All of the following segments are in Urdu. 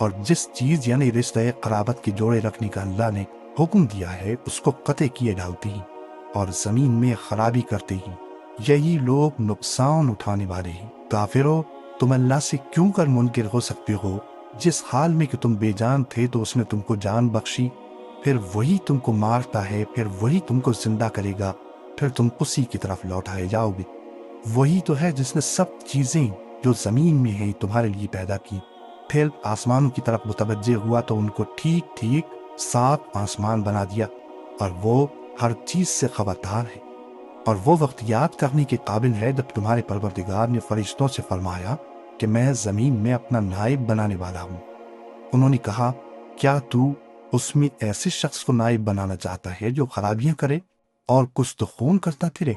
اور جس چیز یعنی رشتہ قرابت کے جوڑے رکھنے کا اللہ نے حکم دیا ہے اس کو قطع کیے ڈالتے ہیں اور زمین میں خرابی کرتے ہیں، یہی لوگ نقصان اٹھانے والے ہیں۔ کافرو، تم اللہ سے کیوں کر منکر ہو سکتے ہو؟ جس حال میں کہ تم بے جان تھے تو اس نے تم کو جان بخشی، پھر وہی تم کو مارتا ہے، پھر وہی تم کو زندہ کرے گا، پھر تم اسی کی طرف لوٹائے جاؤ گے۔ وہی تو ہے جس نے سب چیزیں جو زمین میں ہیں تمہارے لیے پیدا کی۔ پھر آسمانوں کی طرف متوجہ ہوا تو ان کو ٹھیک ٹھیک 7 آسمان بنا دیا، اور وہ ہر چیز سے خبردار ہے۔ اور وہ وقت یاد کرنے کے قابل ہے جب تمہارے پروردگار نے فرشتوں سے فرمایا کہ میں زمین میں اپنا نائب بنانے والا ہوں۔ انہوں نے کہا، کیا تو اس میں ایسے شخص کو نائب بنانا چاہتا ہے جو خرابیاں کرے اور کچھ تو خون کرتا پھرے؟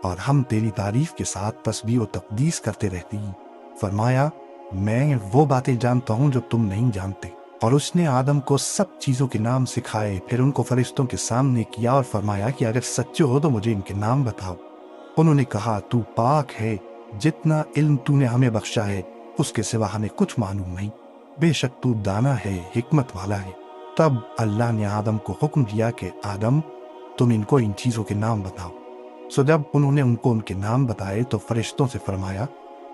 اور ہم تیری تعریف کے ساتھ تسبیح و تقدیس کرتے رہتے ہیں۔ فرمایا، میں وہ باتیں جانتا ہوں جو تم نہیں جانتے۔ اور اس نے آدم کو سب چیزوں کے نام سکھائے، پھر ان کو فرشتوں کے سامنے کیا اور فرمایا کہ اگر سچے ہو تو مجھے ان کے نام بتاؤ۔ انہوں نے کہا، تو پاک ہے، جتنا علم تو نے ہمیں بخشا ہے اس کے سوا ہمیں کچھ معلوم نہیں، بے شک تو دانا ہے، حکمت والا ہے۔ تب اللہ نے آدم کو حکم دیا کہ آدم، تم ان کو ان چیزوں کے نام بتاؤ۔ سو جب انہوں نے ان کو ان کے نام بتائے تو فرشتوں سے فرمایا،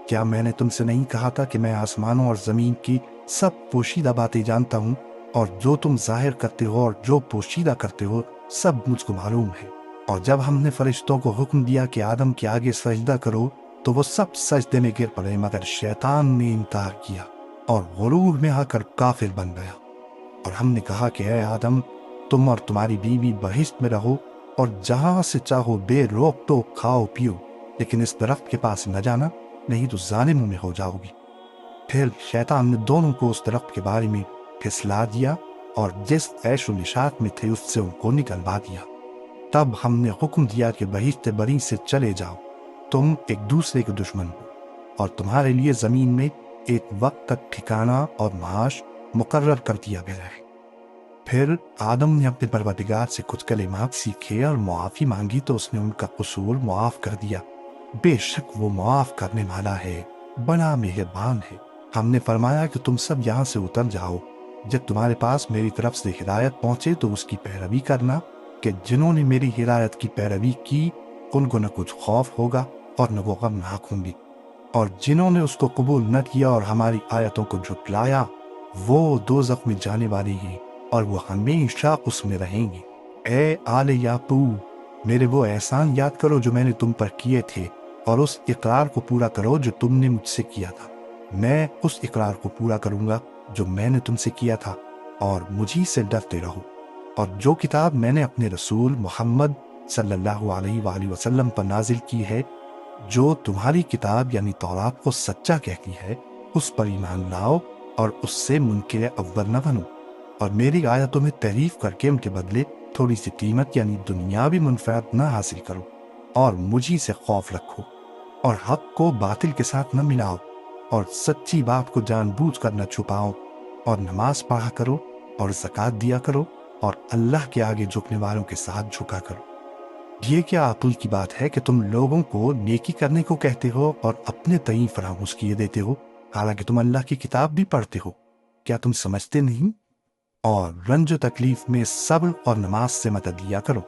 کیا میں نے تم سے نہیں کہا تھا کہ میں آسمانوں اور زمین کی سب پوشیدہ باتیں جانتا ہوں، اور جو تم ظاہر کرتے ہو اور جو پوشیدہ کرتے ہو سب مجھ کو معلوم ہے۔ اور جب ہم نے فرشتوں کو حکم دیا کہ آدم کے آگے سجدہ کرو تو وہ سب سجدے میں گر پڑے، مگر شیطان نے انکار کیا اور غرور میں آ کر کافر بن گیا۔ اور ہم نے کہا کہ اے آدم، تم اور تمہاری بیوی بہشت میں رہو اور جہاں سے چاہو بے روک ٹوک کھاؤ پیو، لیکن اس درخت کے پاس نہ جانا، نہیں تو ظالموں میں ہو جاؤ گی۔ پھر شیطان نے دونوں کو اس درخت کے بارے میں پھسلا دیا اور جس عیش و نشاط میں تھے اس سے ان کو نکلوا دیا۔ تب ہم نے حکم دیا کہ بہشت بری سے چلے جاؤ، تم ایک دوسرے کے دشمن ہو، اور تمہارے لیے زمین میں ایک وقت تک ٹھکانہ اور معاش مقرر کر دیا گیا ہے۔ پھر آدم نے اپنے پروردگار سے کچھ کلمات سیکھے اور معافی مانگی تو اس نے ان کا قصور معاف کر دیا۔ بے شک وہ معاف کرنے والا ہے، بڑا مہربان ہے۔ ہم نے فرمایا کہ تم سب یہاں سے اتر جاؤ، جب تمہارے پاس میری طرف سے ہدایت پہنچے تو اس کی پیروی کرنا، کہ جنہوں نے میری ہدایت کی پیروی کی ان کو نہ کچھ خوف ہوگا اور نہ وہ غمناک ہوں گی، اور جنہوں نے اس کو قبول نہ کیا اور ہماری آیتوں کو جھٹلایا وہ دوزخ میں جانے والے ہیں اور وہ ہمیشہ اس میں رہیں گے۔ اے آل یعقوب، میرے وہ احسان یاد کرو جو میں نے تم پر کیے تھے، اور اس اقرار کو پورا کرو جو تم نے مجھ سے کیا تھا۔ میں اس اقرار کو پورا کروں گا جو میں نے تم سے کیا تھا، اور مجھی سے ڈرتے رہو۔ اور جو کتاب میں نے اپنے رسول محمد صلی اللہ علیہ وآلہ وسلم پر نازل کی ہے، جو تمہاری کتاب یعنی تورات کو سچا کہتی ہے، اس پر ایمان لاؤ اور اس سے منکر اول نہ بنو، اور میری آیتوں میں تحریف کر کے ان کے بدلے تھوڑی سی قیمت یعنی دنیاوی منفعت نہ حاصل کرو، اور مجھی سے خوف رکھو، اور حق کو باطل کے ساتھ نہ ملاؤ، اور سچی بات کو جان بوجھ کر نہ چھپاؤ، اور نماز پڑھا کرو اور زکوٰۃ دیا کرو، اور اللہ کے آگے جھکنے والوں کے ساتھ جھکا کرو۔ یہ کیا عقل کی بات ہے کہ تم لوگوں کو نیکی کرنے کو کہتے ہو اور اپنے تئیں فراموش کیے دیتے ہو، حالانکہ تم اللہ کی کتاب بھی پڑھتے ہو؟ کیا تم سمجھتے نہیں؟ اور رنج و تکلیف میں صبر اور نماز سے مدد لیا کرو،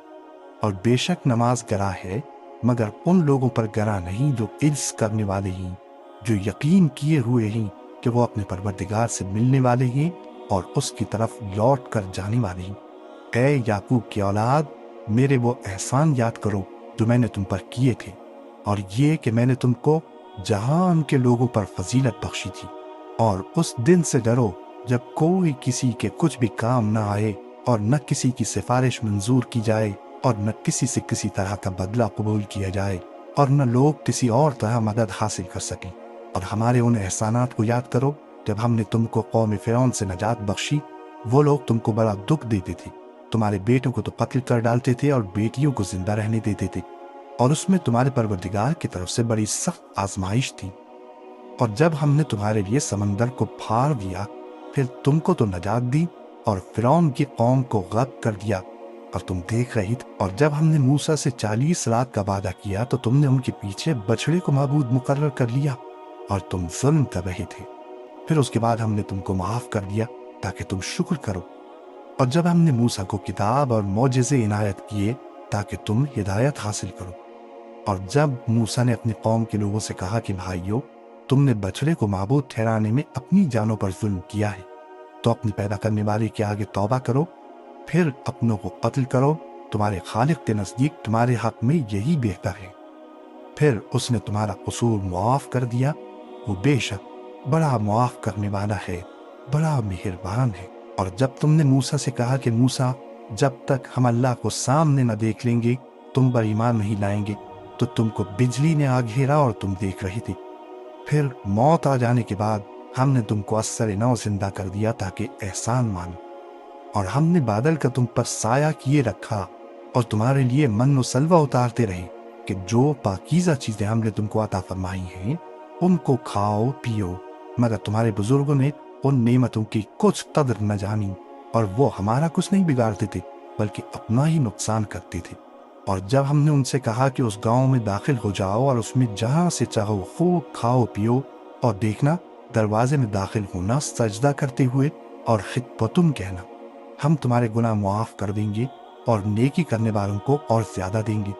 اور بے شک نماز گراں ہے، مگر ان لوگوں پر گراں نہیں جو عجز کرنے والے ہیں، جو یقین کیے ہوئے ہیں کہ وہ اپنے پروردگار سے ملنے والے ہیں اور اس کی طرف لوٹ کر جانے والے ہیں۔ اے یعقوب کی اولاد، میرے وہ احسان یاد کرو جو میں نے تم پر کیے تھے، اور یہ کہ میں نے تم کو جہان کے لوگوں پر فضیلت بخشی تھی، اور اس دن سے ڈرو جب کوئی کسی کے کچھ بھی کام نہ آئے، اور نہ کسی کی سفارش منظور کی جائے، اور نہ کسی سے کسی طرح کا بدلہ قبول کیا جائے، اور نہ لوگ کسی اور طرح مدد حاصل کر سکیں۔ اور ہمارے ان احسانات کو یاد کرو جب ہم نے تم کو قوم فرعون سے نجات بخشی۔ وہ لوگ تم کو بڑا دکھ دیتے تھے، تمہارے بیٹوں کو تو قتل کر ڈالتے تھے اور بیٹیوں کو زندہ رہنے دیتے تھے، اور اس میں تمہارے پروردگار کی طرف سے بڑی سخت آزمائش تھی۔ اور جب ہم نے تمہارے لیے سمندر کو پھاڑ دیا، پھر تم کو تو نجات دی اور فرعون کی قوم کو غرق کر دیا، اور تم دیکھ رہی تھی۔ اور جب ہم نے موسیٰ سے 40 رات کا وعدہ کیا تو تم نے ان کے پیچھے بچڑے کو معبود مقرر کر لیا، اور تم ظلم کر رہے تھے۔ پھر اس کے بعد ہم نے تم کو معاف کر دیا تاکہ تم شکر کرو۔ اور جب ہم نے موسیٰ کو کتاب اور معجزے عنایت کیے تاکہ تم ہدایت حاصل کرو۔ اور جب موسیٰ نے اپنی قوم کے لوگوں سے کہا کہ بھائیو، تم نے بچڑے کو معبود ٹھہرانے میں اپنی جانوں پر ظلم کیا ہے، تو اپنے پیدا کرنے والے کے آگے توبہ کرو، پھر اپنوں کو قتل کرو، تمہارے خالق کے نزدیک تمہارے حق میں یہی بہتر ہے۔ پھر اس نے تمہارا قصور معاف کر دیا، وہ بے شک بڑا معاف کرنے والا ہے، بڑا مہربان ہے۔ اور جب تم نے موسیٰ سے کہا کہ موسیٰ، جب تک ہم اللہ کو سامنے نہ دیکھ لیں گے تم پر ایمان نہیں لائیں گے، تو تم کو بجلی نے آ گھیرا اور تم دیکھ رہے تھے۔ پھر موت آ جانے کے بعد ہم نے تم کو اثر نو زندہ کر دیا تاکہ احسان مانو۔ اور ہم نے بادل کا تم پر سایہ کیے رکھا اور تمہارے لیے من و سلوہ اتارتے رہے کہ جو پاکیزہ چیزیں ہم نے تم کو عطا فرمائی ہیں ان کو کھاؤ پیو، مگر تمہارے بزرگوں نے ان نعمتوں کی کچھ قدر نہ جانی، اور وہ ہمارا کچھ نہیں بگاڑتے تھے بلکہ اپنا ہی نقصان کرتے تھے۔ اور جب ہم نے ان سے کہا کہ اس گاؤں میں داخل ہو جاؤ اور اس میں جہاں سے چاہو خوب کھاؤ پیو، اور دیکھنا دروازے میں داخل ہونا سجدہ کرتے ہوئے اور خطبتن کہنا، ہم تمہارے گناہ معاف کر دیں گے اور نیکی کرنے والوں کو اور زیادہ دیں گے،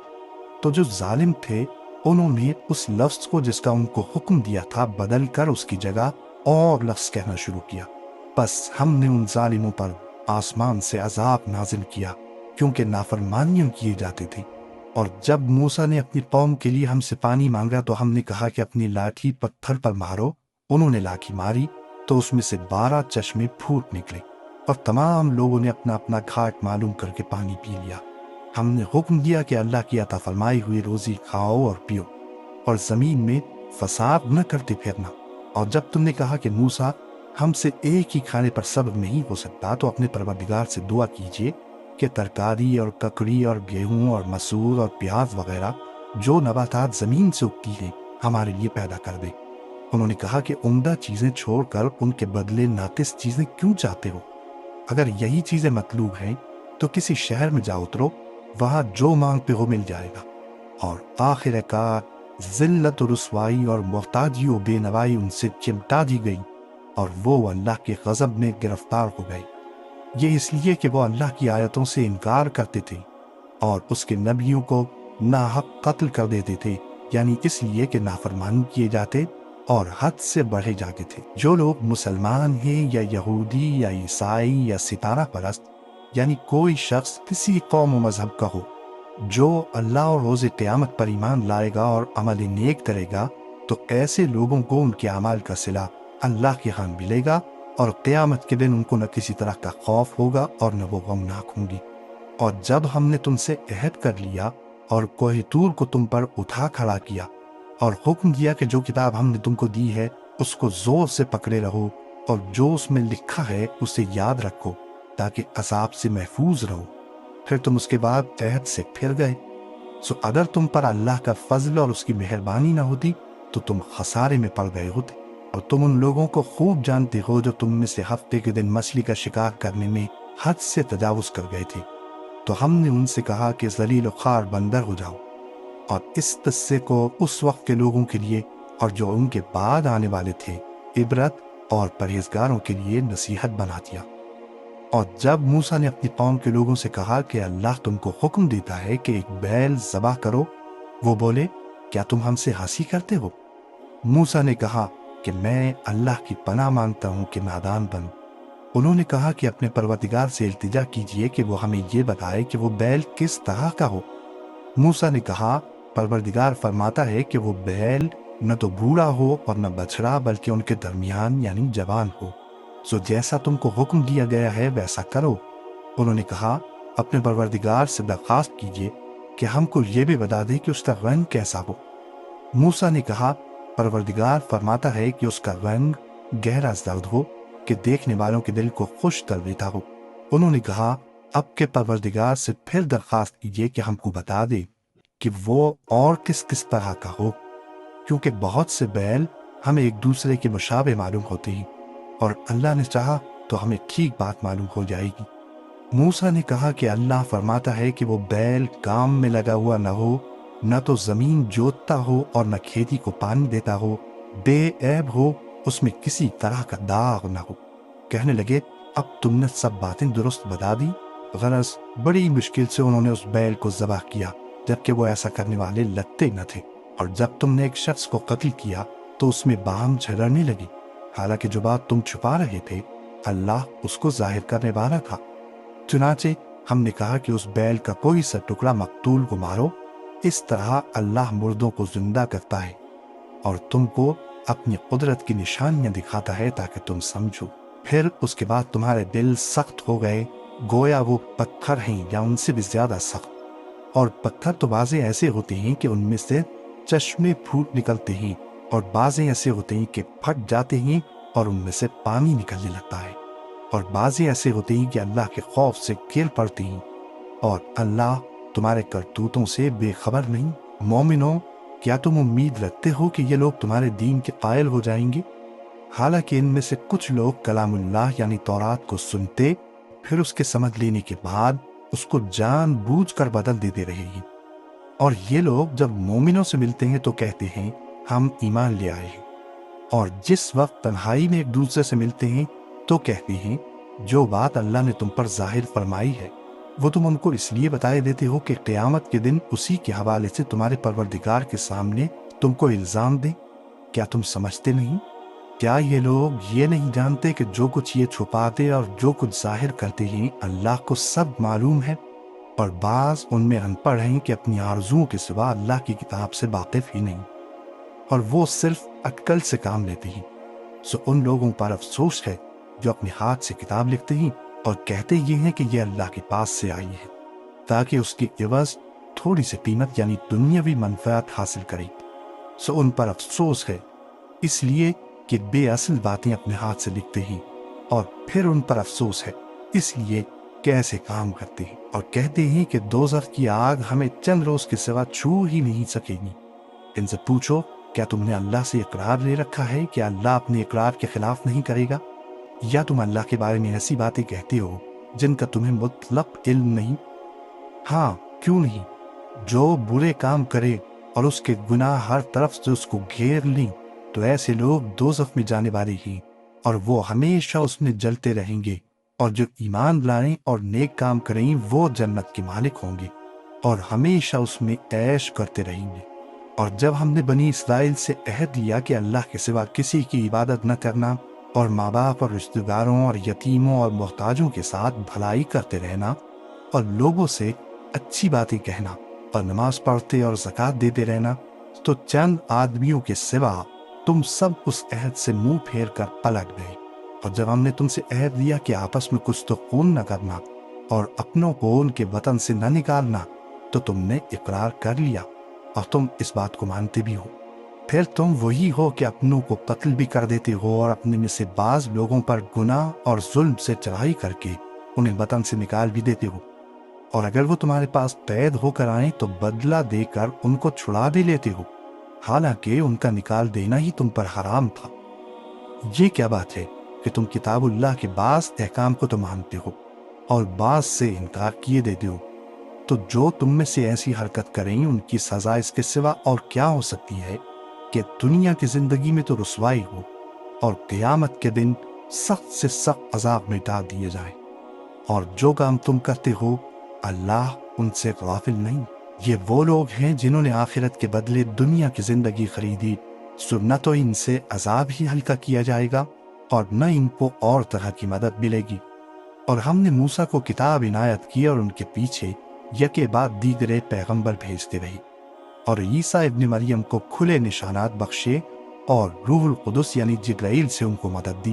تو جو ظالم تھے انہوں نے اس لفظ کو جس کا ان کو حکم دیا تھا بدل کر اس کی جگہ اور لفظ کہنا شروع کیا۔ بس ہم نے ان ظالموں پر آسمان سے عذاب نازل کیا کیونکہ نافرمانیاں کیے جاتے تھے۔ اور جب موسیٰ نے اپنی قوم کے لیے ہم سے پانی مانگا تو ہم نے کہا کہ اپنی لاٹھی پتھر پر مارو۔ انہوں نے لاٹھی ماری تو اس میں سے 12 چشمے پھوٹ نکلے، اور تمام لوگوں نے اپنا اپنا گھاٹ معلوم کر کے پانی پی لیا۔ ہم نے حکم دیا کہ اللہ کی عطا فرمائی ہوئی روزی کھاؤ اور پیو، اور زمین میں فساد نہ کرتے پھرنا۔ اور جب تم نے کہا کہ موسیٰ، ہم سے ایک ہی کھانے پر صبر نہیں ہو سکتا، تو اپنے پروردگار سے دعا کیجئے کہ ترکاری اور ککڑی اور گیہوں اور مسور اور پیاز وغیرہ جو نباتات زمین سے اگتی ہیں ہمارے لیے پیدا کر دے۔ انہوں نے کہا کہ عمدہ چیزیں چھوڑ کر ان کے بدلے ناقص چیزیں کیوں چاہتے ہو؟ اگر یہی چیزیں مطلوب ہیں تو کسی شہر میں جا اترو، وہاں جو مانگتے ہو مل جائے گا۔ اور آخر کار ذلت و رسوائی اور محتاجی و بے نوائی ان سے چمٹا دی گئی، اور وہ اللہ کے غضب میں گرفتار ہو گئے۔ یہ اس لیے کہ وہ اللہ کی آیتوں سے انکار کرتے تھے اور اس کے نبیوں کو ناحق قتل کر دیتے تھے، یعنی اس لیے کہ نافرمانی کیے جاتے اور حد سے بڑھے جاتے تھے۔ جو لوگ مسلمان ہیں یا یہودی یا عیسائی یا ستارہ پرست، یعنی کوئی شخص کسی قوم و مذہب کا ہو، جو اللہ اور روز قیامت پر ایمان لائے گا اور عمل نیک کرے گا، تو ایسے لوگوں کو ان کے اعمال کا صلہ اللہ کے ہاں ملے گا، اور قیامت کے دن ان کو نہ کسی طرح کا خوف ہوگا اور نہ وہ غمناک ہوں گی۔ اور جب ہم نے تم سے عہد کر لیا اور کوہ طور کو تم پر اٹھا کھڑا کیا اور حکم دیا کہ جو کتاب ہم نے تم کو دی ہے اس کو زور سے پکڑے رہو، اور جو اس میں لکھا ہے اسے یاد رکھو تاکہ عذاب سے محفوظ رہو، پھر تم اس کے بعد عہد سے پھر گئے، سو اگر تم پر اللہ کا فضل اور اس کی مہربانی نہ ہوتی تو تم خسارے میں پڑ گئے ہوتے۔ اور تم ان لوگوں کو خوب جانتے ہو جو تم میں سے ہفتے کے دن مچھلی کا شکار کرنے میں حد سے تجاوز کر گئے تھے، تو ہم نے ان سے کہا کہ ذلیل و خوار بندر ہو جاؤ، اور اس قصے کو اس وقت کے لوگوں کے لیے اور جو ان کے بعد آنے والے تھے عبرت اور پرہیزگاروں کے لیے نصیحت بنا دیا۔ اور جب موسیٰ نے اپنی قوم کے لوگوں سے کہا کہ اللہ تم کو حکم دیتا ہے کہ ایک بیل ذبح کرو، وہ بولے، کیا تم ہم سے ہنسی کرتے ہو؟ موسیٰ نے کہا کہ میں اللہ کی پناہ مانگتا ہوں کہ نادان بنوں۔ انہوں نے کہا کہ اپنے پروردگار سے التجا کیجئے کہ وہ ہمیں یہ بتائے کہ وہ بیل کس طرح کا ہو۔ موسیٰ نے کہا، پروردگار فرماتا ہے کہ وہ بیل نہ تو بوڑھا ہو اور نہ بچڑا، بلکہ ان کے درمیان یعنی جوان ہو، سو جیسا تم کو حکم دیا گیا ہے ویسا کرو۔ انہوں نے کہا، اپنے پروردگار سے درخواست کیجئے کہ ہم کو یہ بھی بتا دے کہ اس کا رنگ کیسا ہو۔ موسیٰ نے کہا، پروردگار فرماتا ہے کہ اس کا رنگ گہرا زرد ہو کہ دیکھنے والوں کے دل کو خوش کر دیتا ہو۔ انہوں نے کہا، اب کے پروردگار سے پھر درخواست کیجئے کہ ہم کو بتا دے کہ وہ اور کس کس طرح کا ہو، کیونکہ بہت سے بیل ہمیں ایک دوسرے کے مشابہ معلوم ہوتے ہیں، اور اللہ نے چاہا تو ہمیں ٹھیک بات معلوم ہو جائے گی۔ موسیٰ نے کہا کہ اللہ فرماتا ہے کہ وہ بیل کام میں لگا ہوا نہ ہو، نہ تو زمین جوتتا ہو اور نہ کھیتی کو پانی دیتا ہو، بے عیب ہو اس میں کسی طرح کا داغ نہ ہو۔ کہنے لگے اب تم نے سب باتیں درست بتا دی۔ غرض بڑی مشکل سے انہوں نے اس بیل کو ذبح کیا، جبکہ وہ ایسا کرنے والے لگتے نہ تھے، اور جب تم نے ایک شخص کو قتل کیا تو اس میں باہم جھگڑنے لگی، حالانکہ جو بات تم چھپا رہے تھے اللہ اس کو ظاہر کرنے والا تھا۔ چنانچہ ہم نے کہا کہ اس بیل کا کوئی سا ٹکڑا مقتول کو مارو، اس طرح اللہ مردوں کو زندہ کرتا ہے اور تم کو اپنی قدرت کی نشانیاں دکھاتا ہے تاکہ تم سمجھو۔ پھر اس کے بعد تمہارے دل سخت ہو گئے، گویا وہ پتھر ہیں یا ان سے بھی زیادہ سخت، اور پتھر تو بعضے ایسے ہوتے ہیں کہ ان میں سے چشمے پھوٹ نکلتے ہیں، اور بعضے ایسے ہوتے ہیں کہ پھٹ جاتے ہیں اور ان میں سے پانی نکلنے لگتا ہے، اور بعضے ایسے ہوتے ہیں کہ اللہ کے خوف سے گر پڑتے ہیں، اور اللہ تمہارے کرتوتوں سے بے خبر نہیں۔ مومنوں، کیا تم امید رکھتے ہو کہ یہ لوگ تمہارے دین کے قائل ہو جائیں گے؟ حالانکہ ان میں سے کچھ لوگ کلام اللہ یعنی تورات کو سنتے، پھر اس کے سمجھ لینے کے بعد اس کو جان بوجھ کر بدل دیتے رہے ہیں، اور یہ لوگ جب مومنوں سے ملتے ہیں تو کہتے ہیں ہم ایمان لے آئے ہیں، اور جس وقت تنہائی میں ایک دوسرے سے ملتے ہیں تو کہتے ہیں جو بات اللہ نے تم پر ظاہر فرمائی ہے وہ تم ان کو اس لیے بتائے دیتے ہو کہ قیامت کے دن اسی کے حوالے سے تمہارے پروردگار کے سامنے تم کو الزام دیں۔ کیا تم سمجھتے نہیں؟ کیا یہ لوگ یہ نہیں جانتے کہ جو کچھ یہ چھپاتے اور جو کچھ ظاہر کرتے ہیں اللہ کو سب معلوم ہے؟ اور بعض ان میں ان پڑھ ہیں کہ اپنی آرزوؤں کے سوا اللہ کی کتاب سے واقف ہی نہیں، اور وہ صرف عقل سے کام لیتے ہیں۔ سو ان لوگوں پر افسوس ہے جو اپنے ہاتھ سے کتاب لکھتے ہیں اور کہتے یہ ہیں کہ یہ اللہ کے پاس سے آئی ہے تاکہ اس کی عوض تھوڑی سی قیمت یعنی دنیاوی منفعت حاصل کرے۔ سو ان پر افسوس ہے اس لیے کہ بے اصل باتیں اپنے ہاتھ سے لکھتے ہیں، اور پھر ان پر افسوس ہے اس لیے کہ ایسے کام کرتے ہیں اور کہتے ہیں کہ دوزخ کی آگ ہمیں چند روز کے سوا چھو ہی نہیں سکے گی۔ ان سے پوچھو کیا تم نے اللہ سے اقرار لے رکھا ہے کہ اللہ اپنے اقرار کے خلاف نہیں کرے گا؟ یا تم اللہ کے بارے میں ایسی باتیں کہتے ہو جن کا تمہیں مطلق علم نہیں؟ ہاں کیوں نہیں، جو برے کام کرے اور اس کے گناہ ہر طرف سے اس کو گھیر لیں تو ایسے لوگ دوزخ میں جانے والے ہیں اور وہ ہمیشہ اس میں جلتے رہیں گے، اور جو ایمان لائیں اور نیک کام کریں وہ جنت کے مالک ہوں گے اور ہمیشہ اس میں عیش کرتے رہیں گے۔ اور جب ہم نے بنی اسرائیل سے عہد لیا کہ اللہ کے سوا کسی کی عبادت نہ کرنا اور ماں باپ اور رشتہ داروں اور یتیموں اور محتاجوں کے ساتھ بھلائی کرتے رہنا اور لوگوں سے اچھی باتیں کہنا اور نماز پڑھتے اور زکوٰۃ دیتے رہنا، تو چند آدمیوں کے سوا تم سب اس عہد سے منہ پھیر کر پلٹ گئے۔ اور جب ہم نے تم سے عہد لیا کہ آپس میں کچھ تو خون نہ کرنا اور اپنوں کو ان کے وطن سے نہ نکالنا، تو تم نے اقرار کر لیا اور تم اس بات کو مانتے بھی ہو۔ پھر تم وہی ہو کہ اپنوں کو قتل بھی کر دیتے ہو اور اپنے میں سے بعض لوگوں پر گناہ اور ظلم سے چڑھائی کر کے انہیں وطن سے نکال بھی دیتے ہو، اور اگر وہ تمہارے پاس قید ہو کر آئیں تو بدلہ دے کر ان کو چھڑا بھی لیتے ہو، حالانکہ ان کا نکال دینا ہی تم پر حرام تھا۔ یہ کیا بات ہے کہ تم کتاب اللہ کے بعض احکام کو تو مانتے ہو اور بعض سے انکار کیے دیتے ہو؟ تو جو تم میں سے ایسی حرکت کریں ان کی سزا اس کے سوا اور کیا ہو سکتی ہے کہ دنیا کی زندگی میں تو رسوائی ہو اور قیامت کے دن سخت سے سخت عذاب میں ڈال دیے جائیں۔ اور جو کام تم کرتے ہو اللہ ان سے غافل نہیں۔ یہ وہ لوگ ہیں جنہوں نے آخرت کے بدلے دنیا کی زندگی خریدی، سو نہ تو ان سے عذاب ہی ہلکا کیا جائے گا اور نہ ان کو اور طرح کی مدد ملے گی۔ اور ہم نے موسیٰ کو کتاب عنایت کی اور ان کے پیچھے یکے بعد دیگرے پیغمبر بھیجتے رہے، اور عیسیٰ ابن مریم کو کھلے نشانات بخشے اور روح القدس یعنی جبرائیل سے ان کو مدد دی۔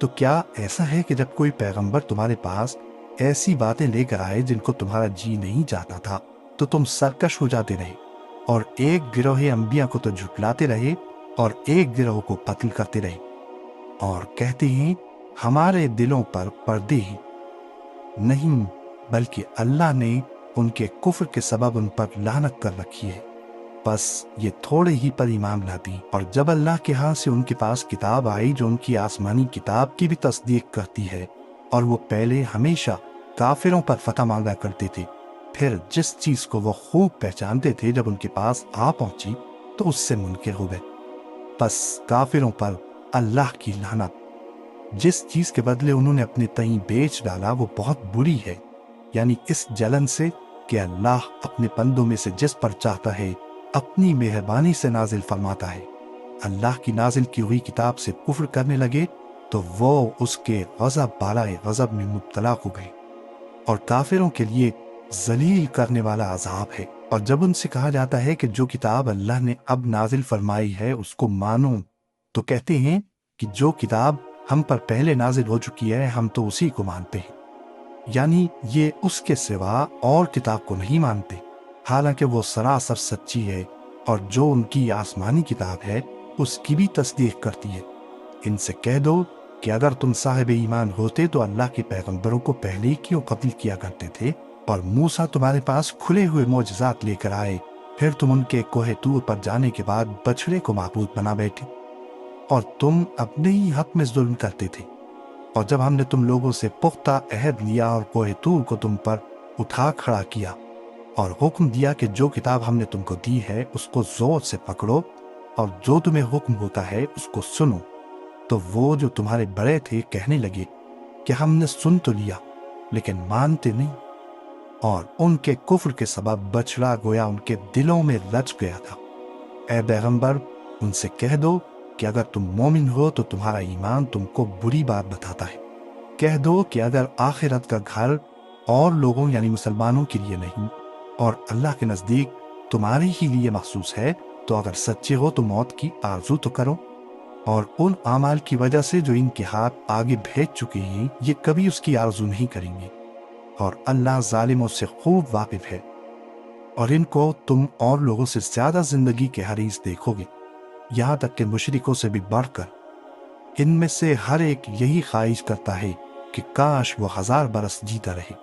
تو کیا ایسا ہے کہ جب کوئی پیغمبر تمہارے پاس ایسی باتیں لے کر آئے جن کو تمہارا جی نہیں چاہتا تھا تو تم سرکش ہو جاتے رہے اور ایک گروہ انبیاء کو تو جھٹلاتے رہے اور ایک گروہ کو قتل کرتے رہے، اور کہتے ہیں ہمارے دلوں پر پردے ہیں؟ نہیں، بلکہ اللہ نے ان کے کفر کے سبب ان پر لعنت کر رکھی ہے، بس یہ تھوڑے ہی پر ایمان لاتی۔ اور جب اللہ کے ہاں سے ان کے پاس کتاب آئی جو ان کی آسمانی کتاب کی بھی تصدیق کرتی ہے، اور وہ پہلے ہمیشہ کافروں پر فتح مانگا کرتے تھے، پھر جس چیز کو وہ خوب پہچانتے تھے جب ان کے پاس آ پہنچی تو اس سے منکر ہو گئے، بس کافروں پر اللہ کی لعنت! جس چیز کے بدلے انہوں نے اپنے تئیں بیچ ڈالا وہ بہت بری ہے، یعنی اس جلن سے کہ اللہ اپنے بندوں میں سے جس پر چاہتا ہے اپنی مہربانی سے نازل فرماتا ہے۔ اللہ کی نازل کی ہوئی کتاب سے کفر کرنے لگے تو وہ اس کے غضب بالائے غضب میں مبتلا ہو گئے، اور کافروں کے لیے ذلیل کرنے والا عذاب ہے۔ اور جب ان سے کہا جاتا ہے کہ جو کتاب اللہ نے اب نازل فرمائی ہے اس کو مانو، تو کہتے ہیں کہ جو کتاب ہم پر پہلے نازل ہو چکی ہے ہم تو اسی کو مانتے ہیں، یعنی یہ اس کے سوا اور کتاب کو نہیں مانتے، حالانکہ وہ سراسر سچی ہے، اور جو ان کی آسمانی کتاب ہے اس کی بھی تصدیق کرتی ہے۔ ان سے کہہ دو کہ اگر تم صاحب ایمان ہوتے تو اللہ کے پیغمبروں کو پہلے ہی کیوں قتل کیا کرتے تھے، اور موسیٰ تمہارے پاس کھلے ہوئے معجزات لے کر آئے، پھر تم ان کے کوہ طور پر جانے کے بعد بچڑے کو معبود بنا بیٹھے، اور تم اپنے ہی حق میں ظلم کرتے تھے۔ اور جب ہم نے تم لوگوں سے پختہ عہد لیا اور کوہ طور کو تم پر اٹھا کھڑا کیا، اور حکم دیا کہ جو کتاب ہم نے تم کو دی ہے اس کو زور سے پکڑو، اور جو تمہیں حکم ہوتا ہے اس کو سنو، تو وہ جو تمہارے بڑے تھے کہنے لگے کہ ہم نے سن تو لیا لیکن مانتے نہیں، اور ان کے کفر کے سبب بچڑا گویا ان کے دلوں میں رچ گیا تھا۔ اے پیغمبر، ان سے کہہ دو کہ اگر تم مومن ہو تو تمہارا ایمان تم کو بری بات بتاتا ہے۔ کہہ دو کہ اگر آخرت کا گھر اور لوگوں یعنی مسلمانوں کے لیے نہیں اور اللہ کے نزدیک تمہارے ہی لیے مخصوص ہے، تو اگر سچے ہو تو موت کی آرزو تو کرو، اور ان اعمال کی وجہ سے جو ان کے ہاتھ آگے بھیج چکے ہیں یہ کبھی اس کی آرزو نہیں کریں گے، اور اللہ ظالموں سے خوب واقف ہے۔ اور ان کو تم اور لوگوں سے زیادہ زندگی کے حریص دیکھو گے، یہاں تک کہ مشرکوں سے بھی بڑھ کر۔ ان میں سے ہر ایک یہی خواہش کرتا ہے کہ کاش وہ 1000 برس جیتا رہے،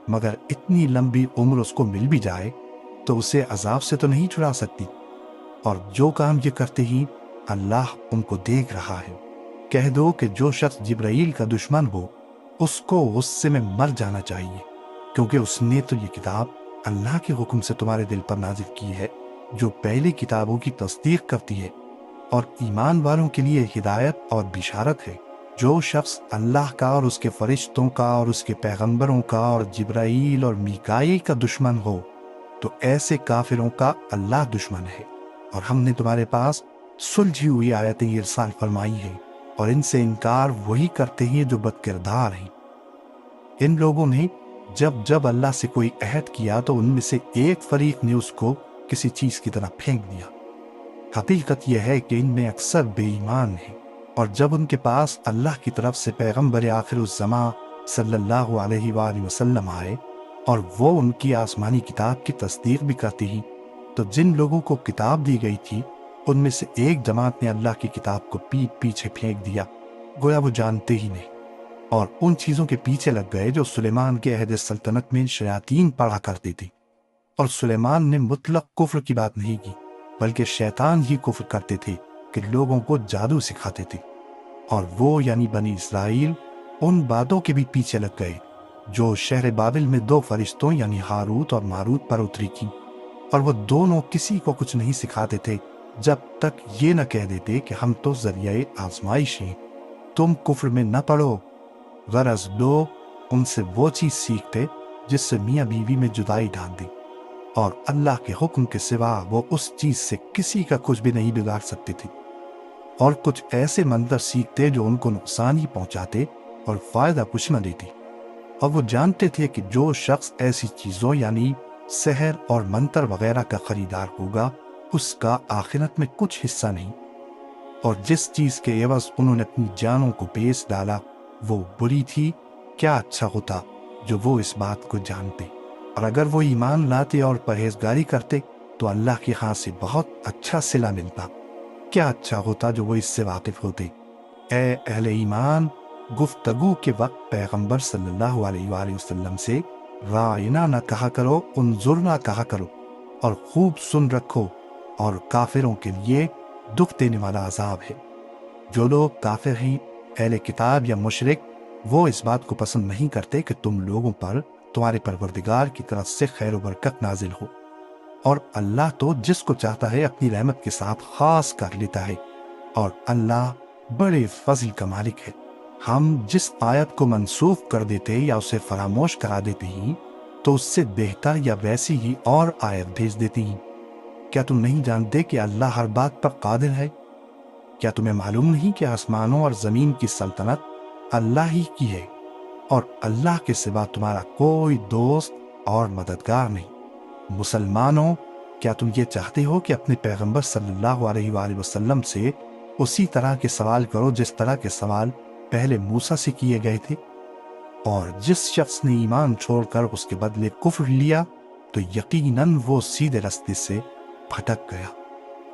مگر اتنی لمبی عمر اس کو مل بھی جائے تو اسے عذاب سے تو نہیں چھڑا سکتی، اور جو کام یہ کرتے ہیں اللہ ان کو دیکھ رہا ہے۔ کہہ دو کہ جو شخص جبرائیل کا دشمن ہو اس کو غصے میں مر جانا چاہیے، کیونکہ اس نے تو یہ کتاب اللہ کے حکم سے تمہارے دل پر نازل کی ہے جو پہلی کتابوں کی تصدیق کرتی ہے، اور ایمان والوں کے لیے ہدایت اور بشارت ہے۔ جو شخص اللہ کا اور اس کے فرشتوں کا اور اس کے پیغمبروں کا اور جبرائیل اور میکائیل کا دشمن ہو تو ایسے کافروں کا اللہ دشمن ہے۔ اور ہم نے تمہارے پاس سلجھی ہوئی آیتیں ارسال فرمائی ہیں، اور ان سے انکار وہی کرتے ہیں جو بد کردار ہیں۔ ان لوگوں نے جب اللہ سے کوئی عہد کیا تو ان میں سے ایک فریق نے اس کو کسی چیز کی طرح پھینک دیا۔ حقیقت یہ ہے کہ ان میں اکثر بے ایمان ہیں، اور جب ان کے پاس اللہ کی طرف سے پیغمبر آخر الزماں صلی اللہ علیہ وآلہ وسلم آئے اور وہ ان کی آسمانی کتاب کی تصدیق بھی کرتے ہیں، تو جن لوگوں کو کتاب دی گئی تھی ان میں سے ایک جماعت نے اللہ کی کتاب کو پیٹ پیچھے پھینک دیا، گویا وہ جانتے ہی نہیں، اور ان چیزوں کے پیچھے لگ گئے جو سلیمان کے عہد سلطنت میں شیاطین پڑھا کرتے تھے۔ اور سلیمان نے مطلق کفر کی بات نہیں کی، بلکہ شیطان ہی کفر کرتے تھے کہ لوگوں کو جادو سکھاتے تھے، اور وہ یعنی بنی اسرائیل ان باتوں کے بھی پیچھے لگ گئے جو شہر بابل میں 2 فرشتوں یعنی ہاروت اور ماروت پر اتری تھی، اور وہ دونوں کسی کو کچھ نہیں سکھاتے تھے جب تک یہ نہ کہہ دیتے کہ ہم تو ذریعہ آزمائش ہیں، تم کفر میں نہ پڑو۔ غرض لوگ ان سے وہ چیز سیکھتے جس سے میاں بیوی میں جدائی ڈال دی، اور اللہ کے حکم کے سوا وہ اس چیز سے کسی کا کچھ بھی نہیں بگاڑ سکتے تھے، اور کچھ ایسے منظر سیکھتے جو ان کو نقصان ہی پہنچاتے اور فائدہ کچھ نہ دیتے، اور وہ جانتے تھے کہ جو شخص ایسی چیزوں یعنی سحر اور منتر وغیرہ کا خریدار ہوگا اس کا آخرت میں کچھ حصہ نہیں، اور جس چیز کے عوض انہوں نے اپنی جانوں کو بیچ ڈالا وہ بری تھی۔ کیا اچھا ہوتا جو وہ اس بات کو جانتے، اور اگر وہ ایمان لاتے اور پرہیزگاری کرتے تو اللہ کی ہاں سے بہت اچھا صلہ ملتا۔ کیا اچھا ہوتا جو وہ اس سے واقف ہوتے۔ اے اہل ایمان، گفتگو کے وقت پیغمبر صلی اللہ علیہ وآلہ وسلم سے رائنا نہ کہا کرو، انظرنا کہا کرو، اور خوب سن رکھو، اور کافروں کے لیے دکھ دینے والا عذاب ہے۔ جو لوگ کافر ہیں، اہل کتاب یا مشرک، وہ اس بات کو پسند نہیں کرتے کہ تم لوگوں پر تمہارے پروردگار کی طرف سے خیر و برکت نازل ہو، اور اللہ تو جس کو چاہتا ہے اپنی رحمت کے ساتھ خاص کر لیتا ہے، اور اللہ بڑے فضل کا مالک ہے۔ ہم جس آیت کو منسوخ کر دیتے یا اسے فراموش کرا دیتے ہیں تو اس سے بہتر یا ویسی ہی اور آیت بھیج دیتی ہیں۔ کیا تم نہیں جانتے کہ اللہ ہر بات پر قادر ہے؟ کیا تمہیں معلوم نہیں کہ آسمانوں اور زمین کی سلطنت اللہ ہی کی ہے اور اللہ کے سوا تمہارا کوئی دوست اور مددگار نہیں؟ مسلمانوں، کیا تم یہ چاہتے ہو کہ اپنے پیغمبر صلی اللہ علیہ وآلہ وسلم سے اسی طرح کے سوال کرو جس طرح کے سوال پہلے موسیٰ سے کیے گئے تھے؟ اور جس شخص نے ایمان چھوڑ کر اس کے بدلے کفر لیا تو یقیناً وہ سیدھے راستے سے بھٹک گیا۔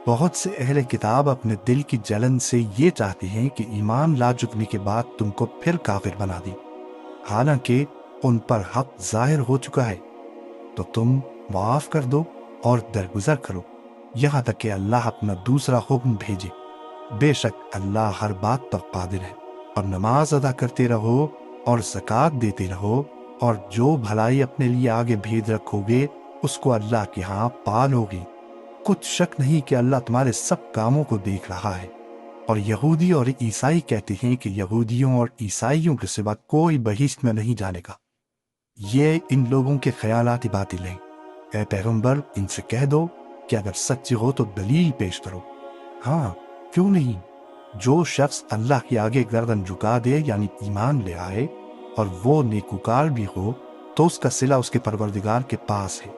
بہت سے اہل کتاب اپنے دل کی جلن سے یہ چاہتے ہیں کہ ایمان لا چکنے کے بعد تم کو پھر کافر بنا دیں، حالانکہ ان پر حق ظاہر ہو چکا ہے۔ تو تم معاف کر دو اور درگزر کرو یہاں تک کہ اللہ اپنا دوسرا حکم بھیجے۔ بے شک اللہ ہر بات پر قادر ہے۔ اور نماز ادا کرتے رہو اور زکوٰۃ دیتے رہو، اور جو بھلائی اپنے لیے آگے بھیج رکھو گے اس کو اللہ کے ہاں پالو گے۔ کچھ شک نہیں کہ اللہ تمہارے سب کاموں کو دیکھ رہا ہے۔ اور یہودی اور عیسائی کہتے ہیں کہ یہودیوں اور عیسائیوں کے سوا کوئی بہشت میں نہیں جانے گا۔ یہ ان لوگوں کے خیالاتی باطل ہیں۔ اے پیغمبر، ان سے کہہ دو کہ اگر سچے ہو تو دلیل پیش کرو۔ ہاں، کیوں نہیں؟ جو شخص اللہ کے آگے گردن جھکا دے یعنی ایمان لے آئے اور وہ نیکوکار بھی ہو تو اس کا صلہ اس کے پروردگار کے پاس ہے۔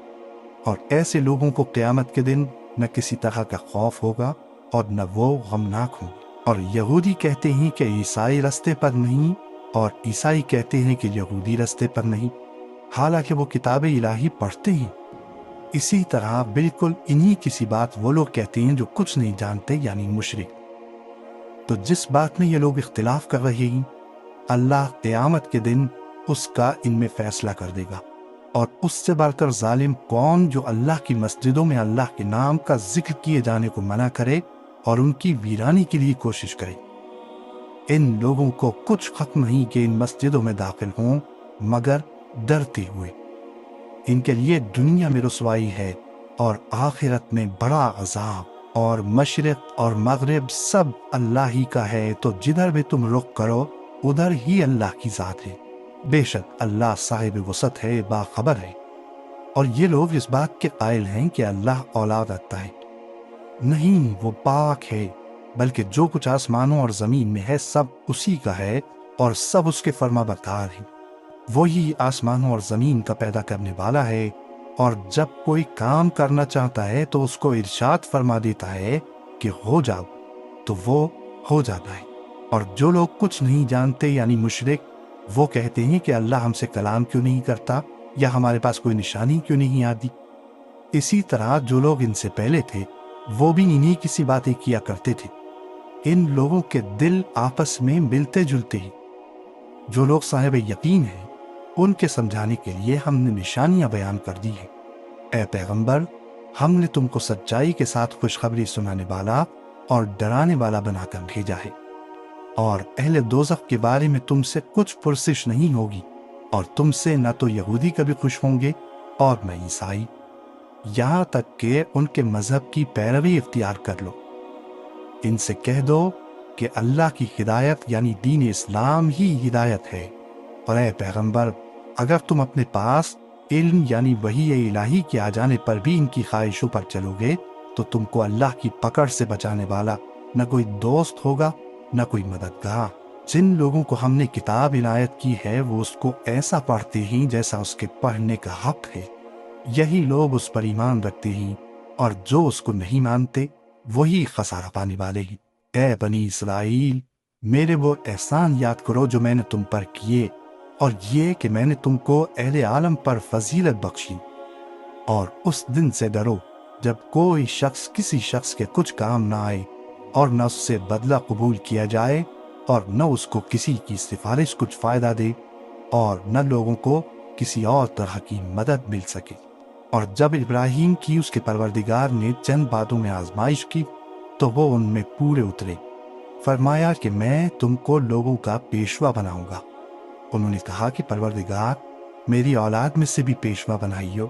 اور ایسے لوگوں کو قیامت کے دن نہ کسی طرح کا خوف ہوگا اور نہ وہ غمناک ہوں۔ اور یہودی کہتے ہیں کہ عیسائی رستے پر نہیں، اور عیسائی کہتے ہیں کہ یہودی رستے پر نہیں، حالانکہ وہ کتاب الہی پڑھتے ہیں۔ اسی طرح بالکل انہی کسی بات وہ لوگ کہتے ہیں جو کچھ نہیں جانتے یعنی مشرک۔ تو جس بات میں یہ لوگ اختلاف کر رہے ہیں اللہ قیامت کے دن اس کا ان میں فیصلہ کر دے گا۔ اور اس سے بڑھ کر ظالم کون جو اللہ کی مسجدوں میں اللہ کے نام کا ذکر کیے جانے کو منع کرے اور ان کی ویرانی کے لیے کوشش کرے۔ ان لوگوں کو کچھ حق نہیں کہ ان مسجدوں میں داخل ہوں مگر ڈرتے ہوئے۔ ان کے لیے دنیا میں رسوائی ہے اور آخرت میں بڑا عذاب۔ اور مشرق اور مغرب سب اللہ ہی کا ہے، تو جدھر بھی تم رخ کرو ادھر ہی اللہ کی ذات ہے۔ بے شک اللہ صاحب وسعت ہے، باخبر ہے۔ اور یہ لوگ اس بات کے قائل ہیں کہ اللہ اولاد رکھتا ہے۔ نہیں، وہ پاک ہے، بلکہ جو کچھ آسمانوں اور زمین میں ہے سب اسی کا ہے اور سب اس کے فرما بردار ہیں۔ وہی آسمانوں اور زمین کا پیدا کرنے والا ہے، اور جب کوئی کام کرنا چاہتا ہے تو اس کو ارشاد فرما دیتا ہے کہ ہو جاؤ، تو وہ ہو جاتا ہے۔ اور جو لوگ کچھ نہیں جانتے یعنی مشرک، وہ کہتے ہیں کہ اللہ ہم سے کلام کیوں نہیں کرتا یا ہمارے پاس کوئی نشانی کیوں نہیں آتی۔ اسی طرح جو لوگ ان سے پہلے تھے وہ بھی انہی کسی باتیں کیا کرتے تھے۔ ان لوگوں کے دل آپس میں ملتے جلتے ہیں۔ جو لوگ صاحب یقین ہیں ان کے سمجھانے کے لیے ہم نے نشانیاں بیان کر دی ہیں۔ اے پیغمبر، ہم نے تم کو سچائی کے ساتھ خوشخبری سنانے والا اور ڈرانے والا بنا کر بھیجا ہے۔ اور اہل دوزخ کے بارے میں تم سے کچھ پرسش نہیں ہوگی، اور تم سے نہ تو یہودی کبھی خوش ہوں گے اور نہ عیسائی، یہاں تک کہ ان کے مذہب کی پیروی اختیار کر لو۔ ان سے کہہ دو کہ اللہ کی ہدایت یعنی دین اسلام ہی ہدایت ہے۔ اور اے پیغمبر، اگر تم اپنے پاس علم یعنی وحی الہی کے آ جانے پر بھی ان کی خواہشوں پر چلو گے تو تم کو اللہ کی پکڑ سے بچانے والا نہ کوئی دوست ہوگا نہ کوئی مددگار۔ جن لوگوں کو ہم نے کتاب عنایت کی ہے وہ اس کو ایسا پڑھتے ہیں جیسا اس کے پڑھنے کا حق ہے، یہی لوگ اس پر ایمان رکھتے ہیں، اور جو اس کو نہیں مانتے وہی خسارہ پانے والے ہیں۔ اے بنی اسرائیل، میرے وہ احسان یاد کرو جو میں نے تم پر کیے، اور یہ کہ میں نے تم کو اہل عالم پر فضیلت بخشی۔ اور اس دن سے ڈرو جب کوئی شخص کسی شخص کے کچھ کام نہ آئے، اور نہ اس سے بدلہ قبول کیا جائے، اور نہ اس کو کسی کی سفارش کچھ فائدہ دے، اور نہ لوگوں کو کسی اور طرح کی مدد مل سکے۔ اور جب ابراہیم کی اس کے پروردگار نے چند باتوں میں آزمائش کی تو وہ ان میں پورے اترے۔ فرمایا کہ میں تم کو لوگوں کا پیشوا بناؤں گا۔ انہوں نے کہا کہ پروردگار، میری اولاد میں سے بھی پیشوا بنائیو۔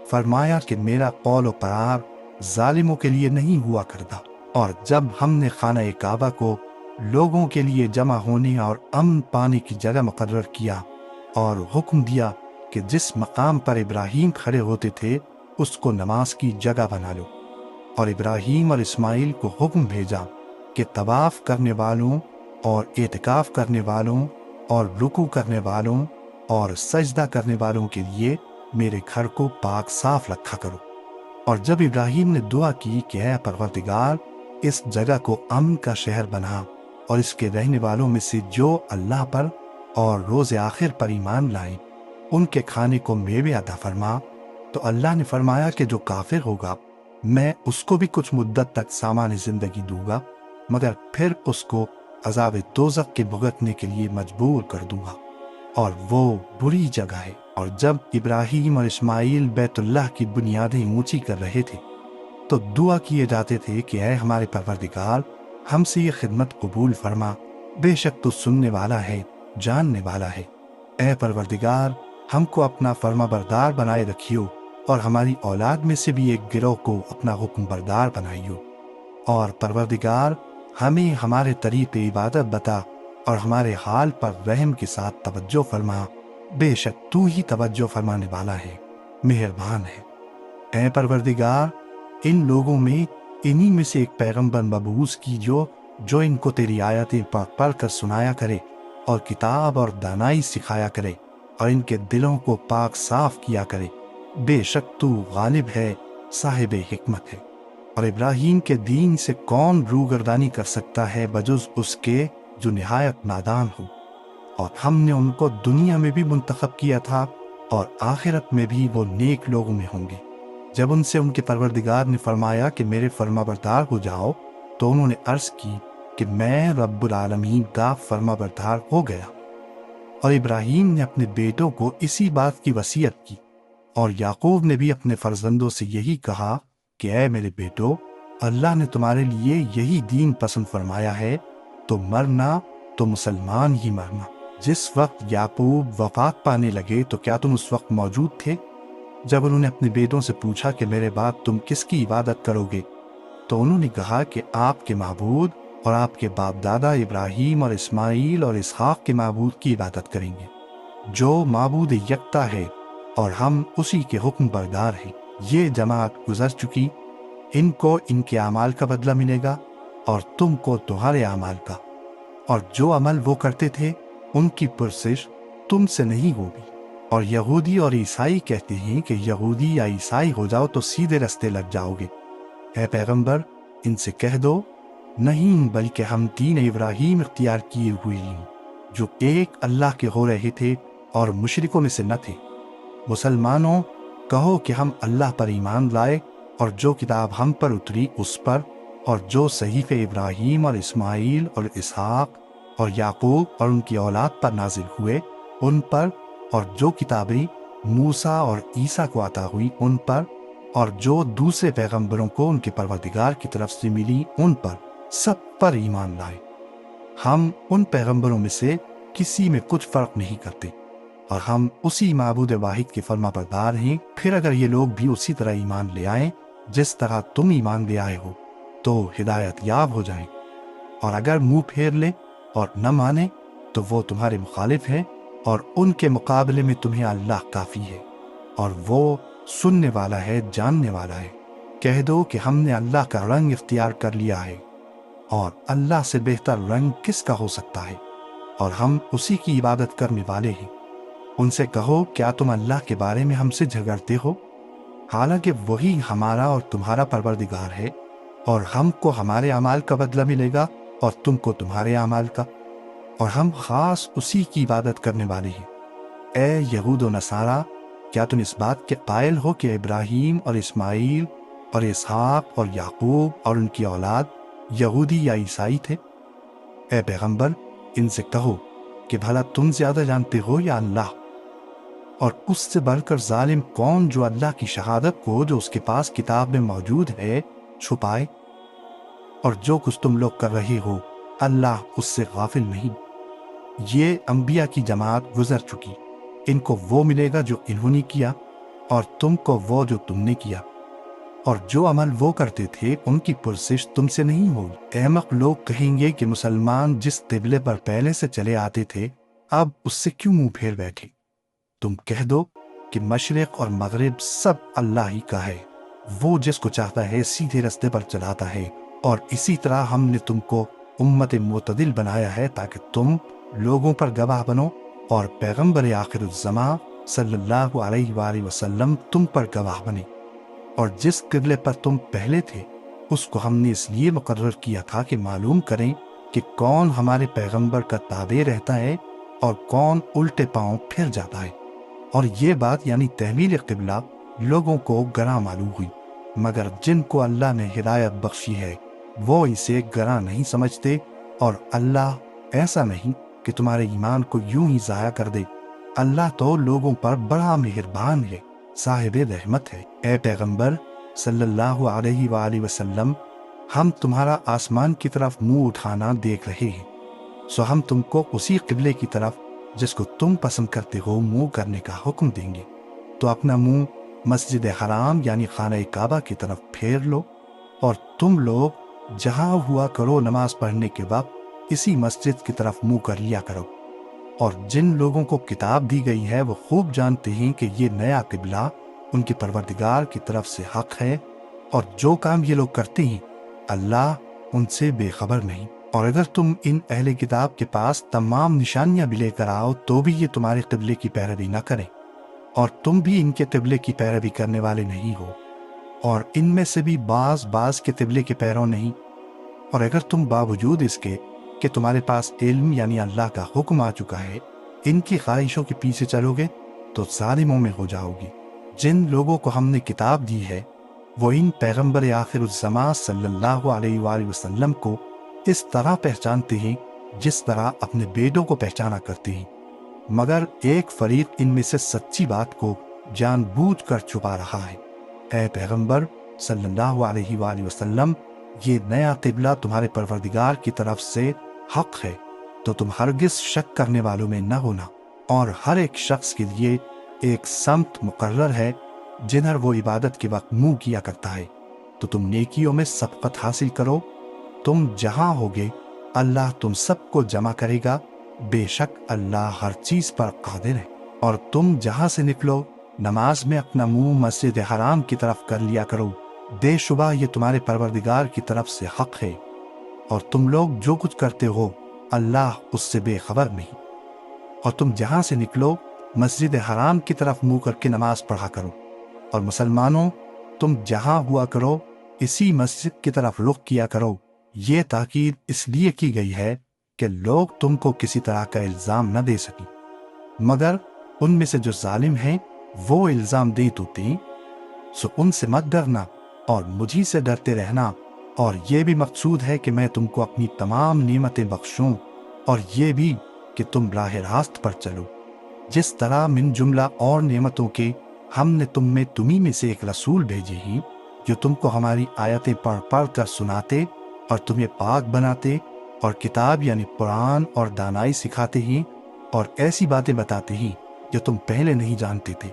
فرمایا کہ میرا قول و قرار ظالموں کے لیے نہیں ہوا کرتا۔ اور جب ہم نے خانہ کعبہ کو لوگوں کے لیے جمع ہونے اور امن پانے کی جگہ مقرر کیا اور حکم دیا کہ جس مقام پر ابراہیم کھڑے ہوتے تھے اس کو نماز کی جگہ بنا لو، اور ابراہیم اور اسماعیل کو حکم بھیجا کہ طواف کرنے والوں اور اعتکاف کرنے والوں اور رکوع کرنے والوں اور سجدہ کرنے والوں کے لیے میرے گھر کو پاک صاف رکھا کرو۔ اور جب ابراہیم نے دعا کی کہ اے پروردگار اس جگہ کو امن کا شہر بنا اور اس کے رہنے والوں میں سے جو اللہ پر اور روز آخر پر ایمان لائیں ان کے کھانے کو میوے عطا فرما، تو اللہ نے فرمایا کہ جو کافر ہوگا میں اس کو بھی کچھ مدت تک سامان زندگی دوں گا، مگر پھر اس کو عذاب دوزخ کے بھگتنے کے لیے مجبور کر دوں گا، اور وہ بری جگہ ہے۔ اور جب ابراہیم اور اسماعیل بیت اللہ کی بنیادیں اونچی کر رہے تھے تو دعا کیے جاتے تھے کہ اے ہمارے پروردگار ہم سے یہ خدمت قبول فرما، بے شک تو سننے والا ہے، جاننے والا ہے۔ اے پروردگار ہم کو اپنا فرما بردار بنائے رکھیو، اور ہماری اولاد میں سے بھی ایک گروہ کو اپنا حکم بردار بنائیو، اور پروردگار ہمیں ہمارے طریق عبادت بتا اور ہمارے حال پر رحم کے ساتھ توجہ فرما، بے شک تو ہی توجہ فرمانے والا ہے، مہربان ہے۔ اے پروردگار ان لوگوں میں انہی میں سے ایک پیغمبر مبعوث کی جو ان کو تیری آیتیں پڑھ کر سنایا کرے اور کتاب اور دانائی سکھایا کرے اور ان کے دلوں کو پاک صاف کیا کرے، بے شک تو غالب ہے، صاحب حکمت ہے۔ اور ابراہیم کے دین سے کون روگردانی کر سکتا ہے بجز اس کے جو نہایت نادان ہو، اور ہم نے ان کو دنیا میں بھی منتخب کیا تھا اور آخرت میں بھی وہ نیک لوگوں میں ہوں گے۔ جب ان سے ان کے پروردگار نے فرمایا کہ میرے فرما بردار ہو جاؤ تو انہوں نے عرض کی کہ میں رب العالمین کا فرما بردار ہو گیا۔ اور ابراہیم نے اپنے بیٹوں کو اسی بات کی وصیت کی، اور یعقوب نے بھی اپنے فرزندوں سے یہی کہا کہ اے میرے بیٹو، اللہ نے تمہارے لیے یہی دین پسند فرمایا ہے، تو مرنا تو مسلمان ہی مرنا۔ جس وقت یعقوب وفات پانے لگے تو کیا تم اس وقت موجود تھے؟ جب انہوں نے اپنے بیٹوں سے پوچھا کہ میرے بعد تم کس کی عبادت کرو گے، تو انہوں نے کہا کہ آپ کے معبود اور آپ کے باپ دادا ابراہیم اور اسماعیل اور اسحاق کے معبود کی عبادت کریں گے، جو معبود یکتا ہے اور ہم اسی کے حکم بردار ہیں۔ یہ جماعت گزر چکی، ان کو ان کے اعمال کا بدلہ ملے گا اور تم کو تمہارے اعمال کا، اور جو عمل وہ کرتے تھے ان کی پرسش تم سے نہیں ہوگی۔ اور یہودی اور عیسائی کہتے ہیں کہ یہودی یا عیسائی ہو جاؤ تو سیدھے رستے لگ جاؤ گے۔ اے پیغمبر ان سے کہہ دو نہیں، بلکہ ہم دین ابراہیم اختیار کیے ہوئے ہیں جو ایک اللہ کے ہو رہے تھے اور مشرکوں میں سے نہ تھے۔ مسلمانوں کہو کہ ہم اللہ پر ایمان لائے اور جو کتاب ہم پر اتری اس پر، اور جو صحیفے ابراہیم اور اسماعیل اور اسحاق اور یعقوب اور ان کی اولاد پر نازل ہوئے ان پر، اور جو کتابیں موسیٰ اور عیسیٰ کو عطا ہوئی ان پر، اور جو دوسرے پیغمبروں کو ان کے پروردگار کی طرف سے ملی ان پر، سب پر ایمان لائے۔ ہم ان پیغمبروں میں سے کسی میں کچھ فرق نہیں کرتے، اور ہم اسی معبود واحد کے فرما بردار ہیں۔ پھر اگر یہ لوگ بھی اسی طرح ایمان لے آئیں جس طرح تم ایمان لے آئے ہو تو ہدایت یاب ہو جائیں، اور اگر منہ پھیر لیں اور نہ مانے تو وہ تمہارے مخالف ہیں، اور ان کے مقابلے میں تمہیں اللہ کافی ہے، اور وہ سننے والا ہے، جاننے والا ہے۔ کہہ دو کہ ہم نے اللہ کا رنگ اختیار کر لیا ہے، اور اللہ سے بہتر رنگ کس کا ہو سکتا ہے، اور ہم اسی کی عبادت کرنے والے ہیں۔ ان سے کہو کیا تم اللہ کے بارے میں ہم سے جھگڑتے ہو، حالانکہ وہی ہمارا اور تمہارا پروردگار ہے، اور ہم کو ہمارے اعمال کا بدلہ ملے گا اور تم کو تمہارے اعمال کا، اور ہم خاص اسی کی عبادت کرنے والے ہیں۔ اے یہود و نصارہ، کیا تم اس بات کے قائل ہو کہ ابراہیم اور اسماعیل اور اسحاق اور یعقوب اور ان کی اولاد یہودی یا عیسائی تھے؟ اے پیغمبر ان سے کہو کہ بھلا تم زیادہ جانتے ہو یا اللہ؟ اور اس سے بڑھ کر ظالم کون جو اللہ کی شہادت کو جو اس کے پاس کتاب میں موجود ہے چھپائے؟ اور جو کچھ تم لوگ کر رہے ہو اللہ اس سے غافل نہیں۔ یہ انبیاء کی جماعت گزر چکی، ان کو وہ ملے گا جو انہوں نے کیا، اور تم کو وہ جو تم نے کیا، اور جو عمل وہ کرتے تھے ان کی پرسش تم سے نہیں ہوگی۔ احمق لوگ کہیں گے کہ مسلمان جس قبلے پر پہلے سے چلے آتے تھے اب اس سے کیوں منہ پھیر بیٹھے؟ تم کہہ دو کہ مشرق اور مغرب سب اللہ ہی کا ہے، وہ جس کو چاہتا ہے سیدھے راستے پر چلاتا ہے، اور اسی طرح ہم نے تم کو امت معتدل بنایا ہے تاکہ تم لوگوں پر گواہ بنو، اور پیغمبر آخر الزماں صلی اللہ علیہ وآلہ وسلم تم پر گواہ بنے۔ اور جس قبلے پر تم پہلے تھے اس کو ہم نے اس لیے مقرر کیا تھا کہ معلوم کریں کہ کون ہمارے پیغمبر کا تابع رہتا ہے اور کون الٹے پاؤں پھر جاتا ہے۔ اور یہ بات یعنی تحویل قبلہ لوگوں کو گراں معلوم ہوئی، مگر جن کو اللہ نے ہدایت بخشی ہے وہ اسے گراں نہیں سمجھتے، اور اللہ ایسا نہیں کہ تمہارے ایمان کو یوں ہی ضائع کر دے۔ اللہ تو لوگوں پر بڑا مہربان ہے، صاحب رحمت ہے۔ اے پیغمبر صلی اللہ علیہ وآلہ وسلم، ہم تمہارا آسمان کی طرف منہ اٹھانا دیکھ رہے ہیں، سو ہم تم کو اسی قبلے کی طرف جس کو تم پسند کرتے ہو منہ کرنے کا حکم دیں گے، تو اپنا منہ مسجد حرام یعنی خانہ کعبہ کی طرف پھیر لو، اور تم لوگ جہاں ہوا کرو نماز پڑھنے کے وقت اسی مسجد کی طرف منہ کر لیا کرو۔ اور جن لوگوں کو کتاب دی گئی ہے وہ خوب جانتے ہیں کہ یہ نیا قبلہ ان کے پروردگار کی طرف سے حق ہے، اور جو کام یہ لوگ کرتے ہیں اللہ ان سے بے خبر نہیں۔ اور اگر تم ان اہل کتاب کے پاس تمام نشانیاں بھی لے کر آؤ تو بھی یہ تمہارے قبلے کی پیروی نہ کریں، اور تم بھی ان کے قبلے کی پیروی کرنے والے نہیں ہو، اور ان میں سے بھی بعض کے قبلے کے پیروں نہیں۔ اور اگر تم باوجود اس کے کہ تمہارے پاس علم یعنی اللہ کا حکم آ چکا ہے ان کی خواہشوں کے پیچھے چلو گے تو ظالموں میں ہو جاؤ گی۔ جن لوگوں کو ہم نے کتاب دی ہے وہ ان پیغمبر آخر الزماں صلی اللہ علیہ وآلہ وسلم کو اس طرح پہچانتے ہیں جس طرح اپنے بیٹوں کو پہچانا کرتے ہیں، مگر ایک فریق ان میں سے سچی بات کو جان بوجھ کر چھپا رہا ہے۔ اے پیغمبر صلی اللہ علیہ وآلہ وسلم، یہ نیا قبلہ تمہارے پروردگار کی طرف سے حق ہے، تو تم ہرگز شک کرنے والوں میں نہ ہونا، اور ہر ایک شخص کے لیے ایک سمت مقرر ہے جدھر وہ عبادت کے وقت منہ کیا کرتا ہے، تو تم نیکیوں میں سبقت حاصل کرو۔ تم جہاں ہوگے اللہ تم سب کو جمع کرے گا، بے شک اللہ ہر چیز پر قادر ہے۔ اور تم جہاں سے نکلو نماز میں اپنا منہ مسجد حرام کی طرف کر لیا کرو، بے شبہ یہ تمہارے پروردگار کی طرف سے حق ہے، اور تم لوگ جو کچھ کرتے ہو اللہ اس سے بے خبر نہیں۔ اور تم جہاں سے نکلو مسجد حرام کی طرف منہ کر کے نماز پڑھا کرو، اور مسلمانوں تم جہاں ہوا کرو اسی مسجد کی طرف رخ کیا کرو۔ یہ تاکید اس لیے کی گئی ہے کہ لوگ تم کو کسی طرح کا الزام نہ دے سکیں، مگر ان میں سے جو ظالم ہیں وہ الزام دیں تو دیں، سو ان سے مت ڈرنا اور مجھی سے ڈرتے رہنا، اور یہ بھی مقصود ہے کہ میں تم کو اپنی تمام نعمتیں بخشوں، اور یہ بھی کہ تم راہ راست پر چلو۔ جس طرح من جملہ اور نعمتوں کے ہم نے تمہیں میں سے ایک رسول بھیجے ہیں جو تم کو ہماری آیتیں پڑھ پڑھ کر سناتے اور تمہیں پاک بناتے، اور کتاب یعنی قرآن اور دانائی سکھاتے ہیں، اور ایسی باتیں بتاتے ہیں جو تم پہلے نہیں جانتے تھے،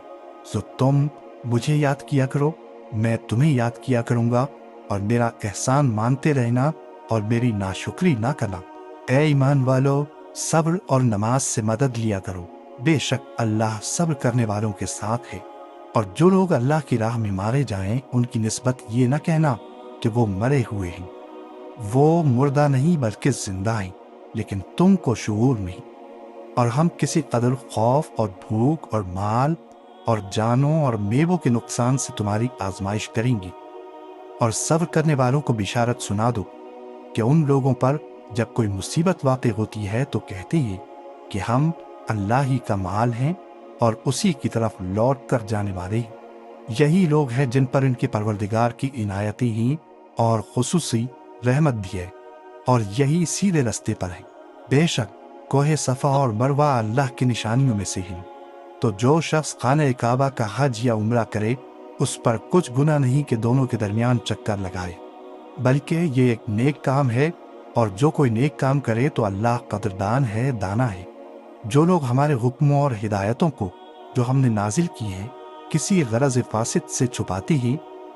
سو تم مجھے یاد کیا کرو، میں تمہیں یاد کیا کروں گا، اور میرا احسان مانتے رہنا اور میری ناشکری نہ کرنا۔ اے ایمان والو، صبر اور نماز سے مدد لیا کرو، بے شک اللہ صبر کرنے والوں کے ساتھ ہے۔ اور جو لوگ اللہ کی راہ میں مارے جائیں ان کی نسبت یہ نہ کہنا کہ وہ مرے ہوئے ہیں، وہ مردہ نہیں بلکہ زندہ ہیں، لیکن تم کو شعور نہیں۔ اور ہم کسی قدر خوف اور بھوک اور مال اور جانوں اور میووں کے نقصان سے تمہاری آزمائش کریں گی، اور صبر کرنے والوں کو بشارت سنا دو کہ ان لوگوں پر جب کوئی مصیبت واقع ہوتی ہے تو کہتے ہیں کہ ہم اللہ ہی کا مال ہیں اور اسی کی طرف لوٹ کر جانے والے ہیں۔ یہی لوگ ہیں جن پر ان کے پروردگار کی عنایتیں ہیں اور خصوصی رحمت بھی ہے، اور یہی سیدھے رستے پر ہے۔ بے شک کوہ صفا اور مروہ اللہ کی نشانیوں میں سے ہیں، تو جو شخص خانہ کعبہ کا حج یا عمرہ کرے اس پر کچھ گناہ نہیں کہ دونوں کے درمیان چکر لگائے، بلکہ یہ ایک نیک کام ہے، اور جو کوئی نیک کام کرے تو اللہ قدردان ہے، دانا ہے۔ جو لوگ ہمارے حکموں اور ہدایتوں کو جو ہم نے نازل کی ہیں کسی غرض فاسد سے چھپاتے ہیں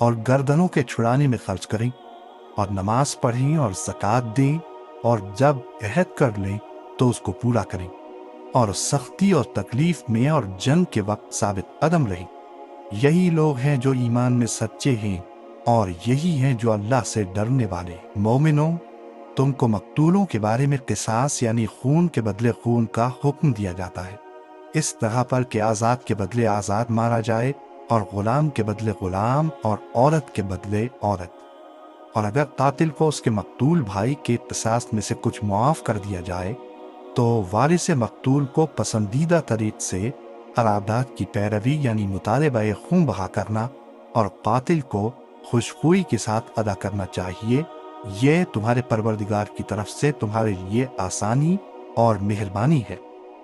اور گردنوں کے چھڑانے میں خرچ کریں، اور نماز پڑھیں اور زکوٰۃ دیں، اور جب عہد کر لیں تو اس کو پورا کریں، اور سختی اور تکلیف میں اور جنگ کے وقت ثابت قدم رہیں۔ یہی لوگ ہیں جو ایمان میں سچے ہیں، اور یہی ہیں جو اللہ سے ڈرنے والے۔ مومنوں، تم کو مقتولوں کے بارے میں قصاص یعنی خون کے بدلے خون کا حکم دیا جاتا ہے، اس طرح پر کہ آزاد کے بدلے آزاد مارا جائے، اور غلام کے بدلے غلام، اور عورت کے بدلے عورت۔ اور اگر قاتل کو اس کے مقتول بھائی کے قصاص میں سے کچھ معاف کر دیا جائے تو وارث مقتول کو پسندیدہ طریق سے قرارداد کی پیروی یعنی مطالبہ خون بہا کرنا اور قاتل کو خوشخوئی کے ساتھ ادا کرنا چاہیے۔ یہ تمہارے پروردگار کی طرف سے تمہارے لیے آسانی اور مہربانی ہے۔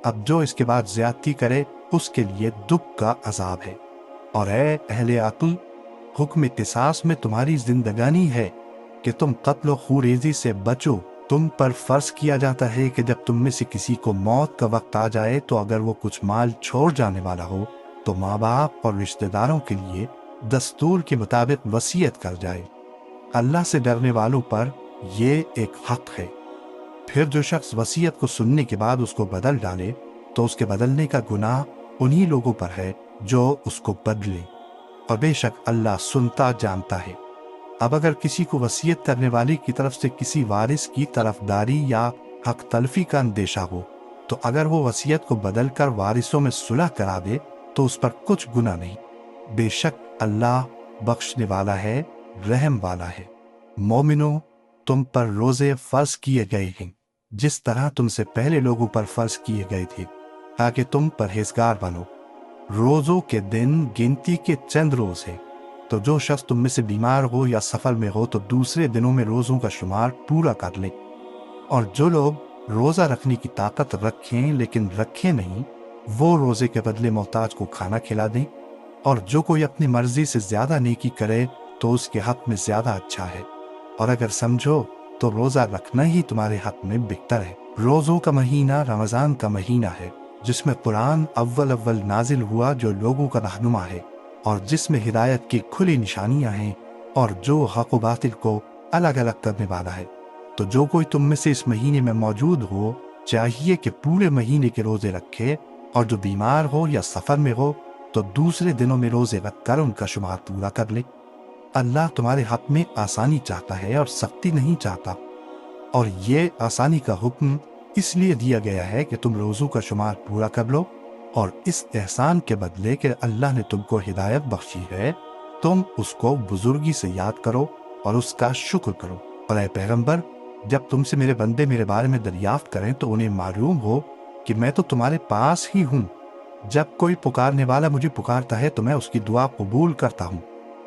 اب جو اس کے بعد زیادتی کرے اس کے لیے دکھ کا عذاب ہے۔ اور اے اہل عقل، حکم قصاص میں تمہاری زندگانی ہے کہ تم قتل و خوریزی سے بچو۔ تم پر فرض کیا جاتا ہے کہ جب تم میں سے کسی کو موت کا وقت آ جائے تو اگر وہ کچھ مال چھوڑ جانے والا ہو تو ماں باپ اور رشتہ داروں کے لیے دستور کے مطابق وصیت کر جائے۔ اللہ سے ڈرنے والوں پر یہ ایک حق ہے۔ پھر جو شخص وصیت کو سننے کے بعد اس کو بدل ڈالے تو اس کے بدلنے کا گناہ انہی لوگوں پر ہے جو اس کو بدلے، اور بے شک اللہ سنتا جانتا ہے۔ اب اگر کسی کو وصیت کرنے والی کی طرف سے کسی وارث کی طرفداری یا حق تلفی کا اندیشہ ہو تو اگر وہ وصیت کو بدل کر وارثوں میں صلح کرا دے تو اس پر کچھ گناہ نہیں، بے شک اللہ بخشنے والا ہے، رحم والا ہے۔ مومنوں، تم پر روزے فرض کیے گئے ہیں جس طرح تم سے پہلے لوگوں پر فرض کیے گئے تھے تاکہ تم پرہیزگار بنو۔ روزوں کے دن گنتی کے چند روز ہیں، تو جو شخص تم میں سے بیمار ہو یا سفر میں ہو تو دوسرے دنوں میں روزوں کا شمار پورا کر لیں۔ اور جو لوگ روزہ رکھنے کی طاقت رکھیں لیکن رکھیں نہیں، وہ روزے کے بدلے محتاج کو کھانا کھلا دیں۔ اور جو کوئی اپنی مرضی سے زیادہ نیکی کرے تو اس کے حق میں زیادہ اچھا ہے، اور اگر سمجھو تو روزہ رکھنا ہی تمہارے حق میں بہتر ہے۔ روزوں کا مہینہ رمضان کا مہینہ ہے جس میں قرآن اول نازل ہوا، جو لوگوں کا رہنما ہے اور جس میں ہدایت کی کھلی نشانیاں ہیں، اور جو حق و باطل کو الگ الگ کرنے والا ہے۔ تو جو کوئی تم میں سے اس مہینے میں موجود ہو چاہیے کہ پورے مہینے کے روزے رکھے، اور جو بیمار ہو یا سفر میں ہو تو دوسرے دنوں میں روزے رکھ کر ان کا شمار پورا کر لے۔ اللہ تمہارے حق میں آسانی چاہتا ہے اور سختی نہیں چاہتا، اور یہ آسانی کا حکم اس لیے دیا گیا ہے کہ تم روزوں کا شمار پورا کر لو، اور اس احسان کے بدلے کہ اللہ نے تم کو ہدایت بخشی ہے تم اس کو بزرگی سے یاد کرو اور اس کا شکر کرو۔ اور اے پیغمبر، جب تم سے میرے بندے میرے بارے میں دریافت کریں تو انہیں معلوم ہو کہ میں تو تمہارے پاس ہی ہوں۔ جب کوئی پکارنے والا مجھے پکارتا ہے تو میں اس کی دعا قبول کرتا ہوں۔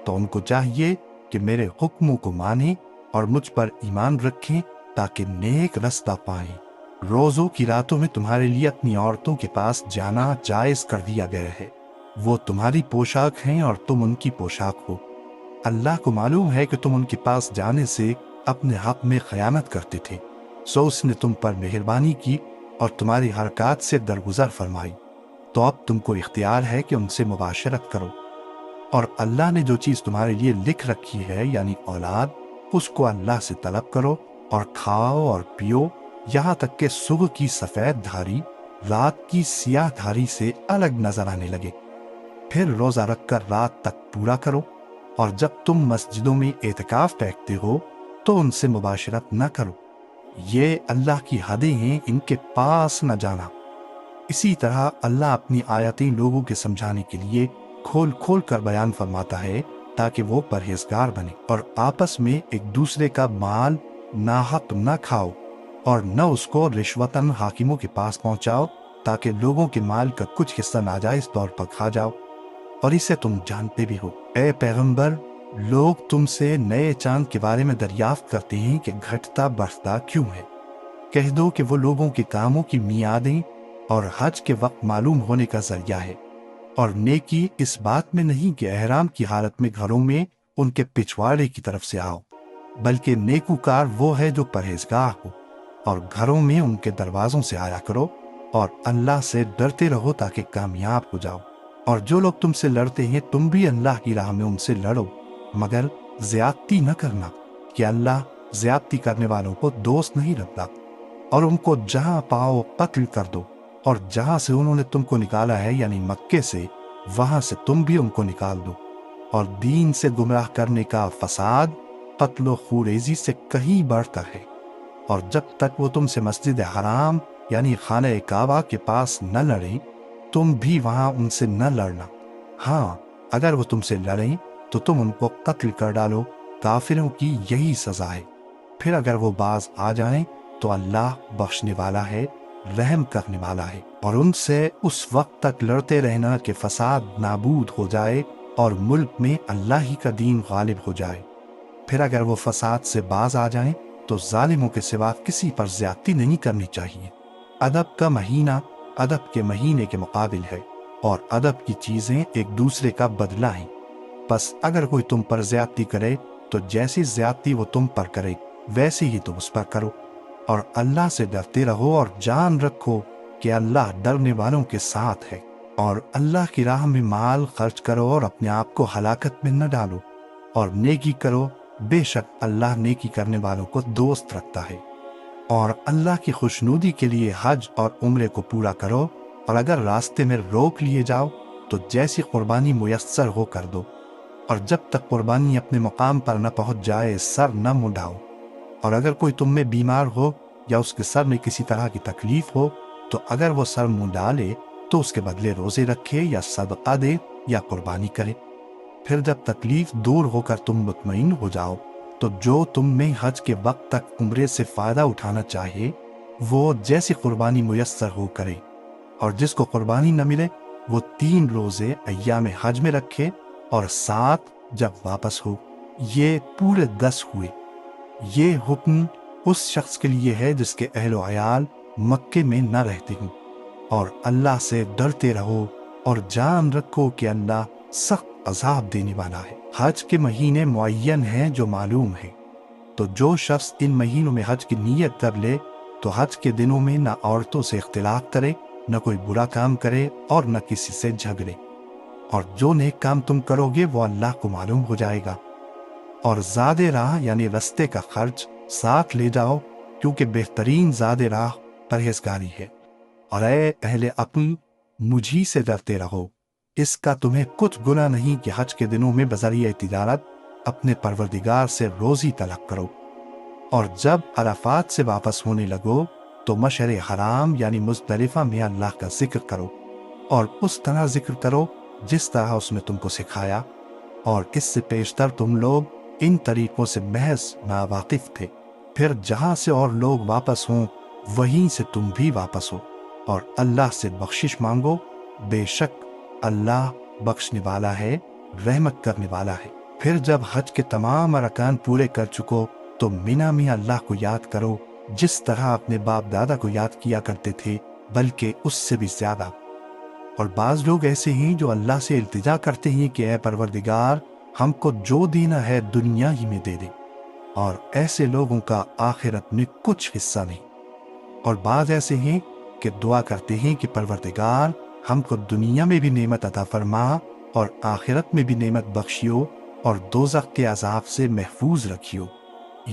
تو ان کو چاہیے کہ میرے حکموں کو مانیں اور مجھ پر ایمان رکھیں تاکہ نیک رستہ پائیں۔ روزوں کی راتوں میں تمہارے لیے اپنی عورتوں کے پاس جانا جائز کر دیا گیا ہے، وہ تمہاری پوشاک ہیں اور تم ان کی پوشاک ہو۔ اللہ کو معلوم ہے کہ تم ان کے پاس جانے سے اپنے حق میں خیانت کرتے تھے، سو اس نے تم پر مہربانی کی اور تمہاری حرکات سے درگزر فرمائی، تو اب تم کو اختیار ہے کہ ان سے مباشرت کرو۔ اور اللہ نے جو چیز تمہارے لیے لکھ رکھی ہے یعنی اولاد، اس کو اللہ سے طلب کرو اور کھاؤ اور پیو یہاں تک کہ صبح کی سفید دھاری رات کی سیاہ دھاری سے الگ نظر آنے لگے، پھر روزہ رکھ کر رات تک پورا کرو۔ اور جب تم مسجدوں میں اعتکاف بیٹھتے ہو تو ان سے مباشرت نہ کرو، یہ اللہ کی حدیں ہیں، ان کے پاس نہ جانا۔ اسی طرح اللہ اپنی آیتیں لوگوں کے سمجھانے کے لیے کھول کھول کر بیان فرماتا ہے تاکہ وہ پرہیزگار بنے، اور آپس میں ایک دوسرے کا مال ناحق نہ کھاؤ اور نہ اس کو رشوتاً حاکموں کے پاس پہنچاؤ تاکہ لوگوں کے مال کا کچھ حصہ ناجائز طور پر کھا جاؤ، اور اسے تم جانتے بھی ہو۔ اے پیغمبر، لوگ تم سے نئے چاند کے بارے میں دریافت کرتے ہیں کہ گھٹتا بڑھتا کیوں ہے۔ کہہ دو کہ وہ لوگوں کے کاموں کی میعادیں اور حج کے وقت معلوم ہونے کا ذریعہ ہے، اور نیکی اس بات میں نہیں کہ احرام کی حالت میں گھروں میں ان کے پچھواڑے کی طرف سے آؤ، بلکہ نیکوکار وہ ہے جو پرہیزگار ہو، اور گھروں میں ان کے دروازوں سے آیا کرو، اور اللہ سے ڈرتے رہو تاکہ کامیاب ہو جاؤ۔ اور جو لوگ تم سے لڑتے ہیں تم بھی اللہ کی راہ میں ان سے لڑو، مگر زیادتی نہ کرنا کہ اللہ زیادتی کرنے والوں کو دوست نہیں رکھتا، اور ان کو جہاں پاؤ قتل کر دو، اور جہاں سے انہوں نے تم کو نکالا ہے یعنی مکے سے، وہاں سے تم بھی ان کو نکال دو۔ اور دین سے گمراہ کرنے کا فساد قتل و خوریزی سے کہیں بڑھتا ہے، اور جب تک وہ تم سے مسجد حرام یعنی خانہ کعبہ کے پاس نہ لڑیں، تم بھی وہاں ان سے نہ لڑنا۔ ہاں، اگر وہ تم سے لڑیں تو تم ان کو قتل کر ڈالو، کافروں کی یہی سزا ہے۔ پھر اگر وہ باز آ جائیں تو اللہ بخشنے والا ہے، رحم کرنے والا ہے، اور ان سے اس وقت تک لڑتے رہنا کہ فساد نابود ہو جائے اور ملک میں اللہ ہی کا دین غالب ہو جائے۔ پھر اگر وہ فساد سے باز آ جائیں تو ظالموں کے سوا کسی پر زیادتی نہیں کرنی چاہیے۔ ادب کا مہینہ ادب کے مہینے کے مقابل ہے، اور ادب کی چیزیں ایک دوسرے کا بدلہ ہیں۔ بس اگر کوئی تم پر زیادتی کرے تو جیسی زیادتی وہ تم پر کرے ویسے ہی تم اس پر کرو، اور اللہ سے ڈرتے رہو اور جان رکھو کہ اللہ ڈرنے والوں کے ساتھ ہے۔ اور اللہ کی راہ میں مال خرچ کرو اور اپنے آپ کو ہلاکت میں نہ ڈالو، اور نیکی کرو، بے شک اللہ نیکی کرنے والوں کو دوست رکھتا ہے۔ اور اللہ کی خوشنودی کے لیے حج اور عمرے کو پورا کرو، اور اگر راستے میں روک لیے جاؤ تو جیسی قربانی میسر ہو کر دو، اور جب تک قربانی اپنے مقام پر نہ پہنچ جائے سر نہ منڈاؤ۔ اور اگر کوئی تم میں بیمار ہو یا اس کے سر میں کسی طرح کی تکلیف ہو تو اگر وہ سر منڈا لے تو اس کے بدلے روزے رکھے یا صدقہ دے یا قربانی کرے۔ پھر جب تکلیف دور ہو کر تم مطمئن ہو جاؤ تو جو تم میں حج کے وقت تک عمرے سے فائدہ اٹھانا چاہے وہ جیسی قربانی میسر ہو کرے، اور جس کو قربانی نہ ملے وہ 3 روزے ایام حج میں رکھے اور 7 جب واپس ہو۔ یہ پورے 10 ہوئے۔ یہ حکم اس شخص کے لیے ہے جس کے اہل و عیال مکے میں نہ رہتے ہوں۔ اور اللہ سے ڈرتے رہو اور جان رکھو کہ اللہ سخت عذاب دینے والا ہے۔ حج کے مہینے معین ہیں جو معلوم ہیں، تو جو شخص ان مہینوں میں حج کی نیت کر لے تو حج کے دنوں میں نہ عورتوں سے اختلاط کرے، نہ کوئی برا کام کرے اور نہ کسی سے جھگڑے، اور جو نیک کام تم کرو گے وہ اللہ کو معلوم ہو جائے گا۔ اور زاد راہ یعنی رستے کا خرچ ساتھ لے جاؤ، کیونکہ بہترین زاد راہ پرہیزگاری ہے۔ اور اے اہل عقل، مجھی سے ڈرتے رہو، اس کا تمہیں کچھ گناہ نہیں کہ حج کے دنوں میں بذریعہ تجارت اپنے پروردگار سے روزی طلب کرو۔ اور جب عرفات سے واپس ہونے لگو تو مشعر حرام یعنی مزدلفہ میں اللہ کا ذکر کرو، اور اس طرح ذکر کرو جس طرح اس نے تم کو سکھایا، اور اس سے پیشتر تم لوگ ان طریقوں سے محض ناواقف تھے۔ پھر جہاں سے اور لوگ واپس ہوں وہیں سے تم بھی واپس ہو، اور اللہ سے بخشش مانگو، بے شک اللہ بخشنے والا ہے، رحمت کرنے والا ہے۔ پھر جب حج کے تمام ارکان پورے کر چکو تو مینا میں اللہ کو یاد کرو جس طرح اپنے باپ دادا کو یاد کیا کرتے تھے، بلکہ اس سے بھی زیادہ۔ اور بعض لوگ ایسے ہیں جو اللہ سے التجا کرتے ہیں کہ اے پروردگار، ہم کو جو دینا ہے دنیا ہی میں دے دے، اور ایسے لوگوں کا آخرت میں کچھ حصہ نہیں۔ اور بعض ایسے ہیں کہ دعا کرتے ہیں کہ پروردگار ہم کو دنیا میں بھی نعمت عطا فرما اور آخرت میں بھی نعمت بخشیو اور دوزخ کے عذاب سے محفوظ رکھیو۔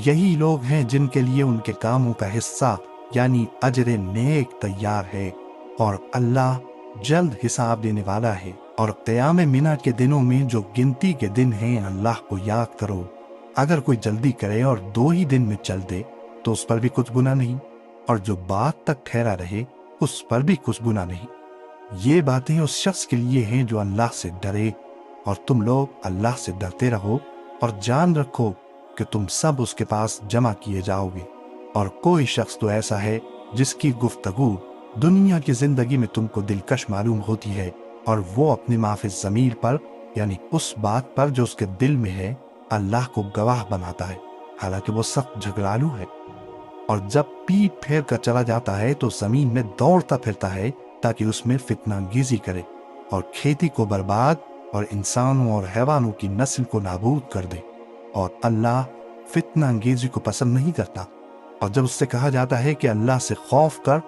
یہی لوگ ہیں جن کے لیے ان کے کاموں کا حصہ یعنی اجر نیک تیار ہے، اور اللہ جلد حساب دینے والا ہے۔ اور قیام منہ کے دنوں میں جو گنتی کے دن ہیں اللہ کو یاد کرو۔ اگر کوئی جلدی کرے اور 2 ہی دن میں چل دے تو اس پر بھی کچھ گناہ نہیں، اور جو بات تک ٹھہرا رہے اس پر بھی کچھ گناہ نہیں۔ یہ باتیں اس شخص کے لیے ہیں جو اللہ سے ڈرے، اور تم لوگ اللہ سے ڈرتے رہو اور جان رکھو کہ تم سب اس کے پاس جمع کیے جاؤ گے۔ اور کوئی شخص تو ایسا ہے جس کی گفتگو دنیا کی زندگی میں تم کو دلکش معلوم ہوتی ہے، اور وہ اپنے معافی ضمیر پر یعنی اس بات پر جو اس کے دل میں ہے اللہ کو گواہ بناتا ہے، حالانکہ وہ سخت جھگڑالو ہے۔ اور جب پیٹ پھیر کر چلا جاتا ہے تو زمین میں دوڑتا پھرتا ہے تاکہ اس میں فتنہ انگیزی کرے اور کھیتی کو برباد اور انسانوں اور حیوانوں کی نسل کو نابود کر دے، اور اللہ فتنہ انگیزی کو پسند نہیں کرتا۔ اور جب اس سے کہا جاتا ہے کہ اللہ سے خوف کر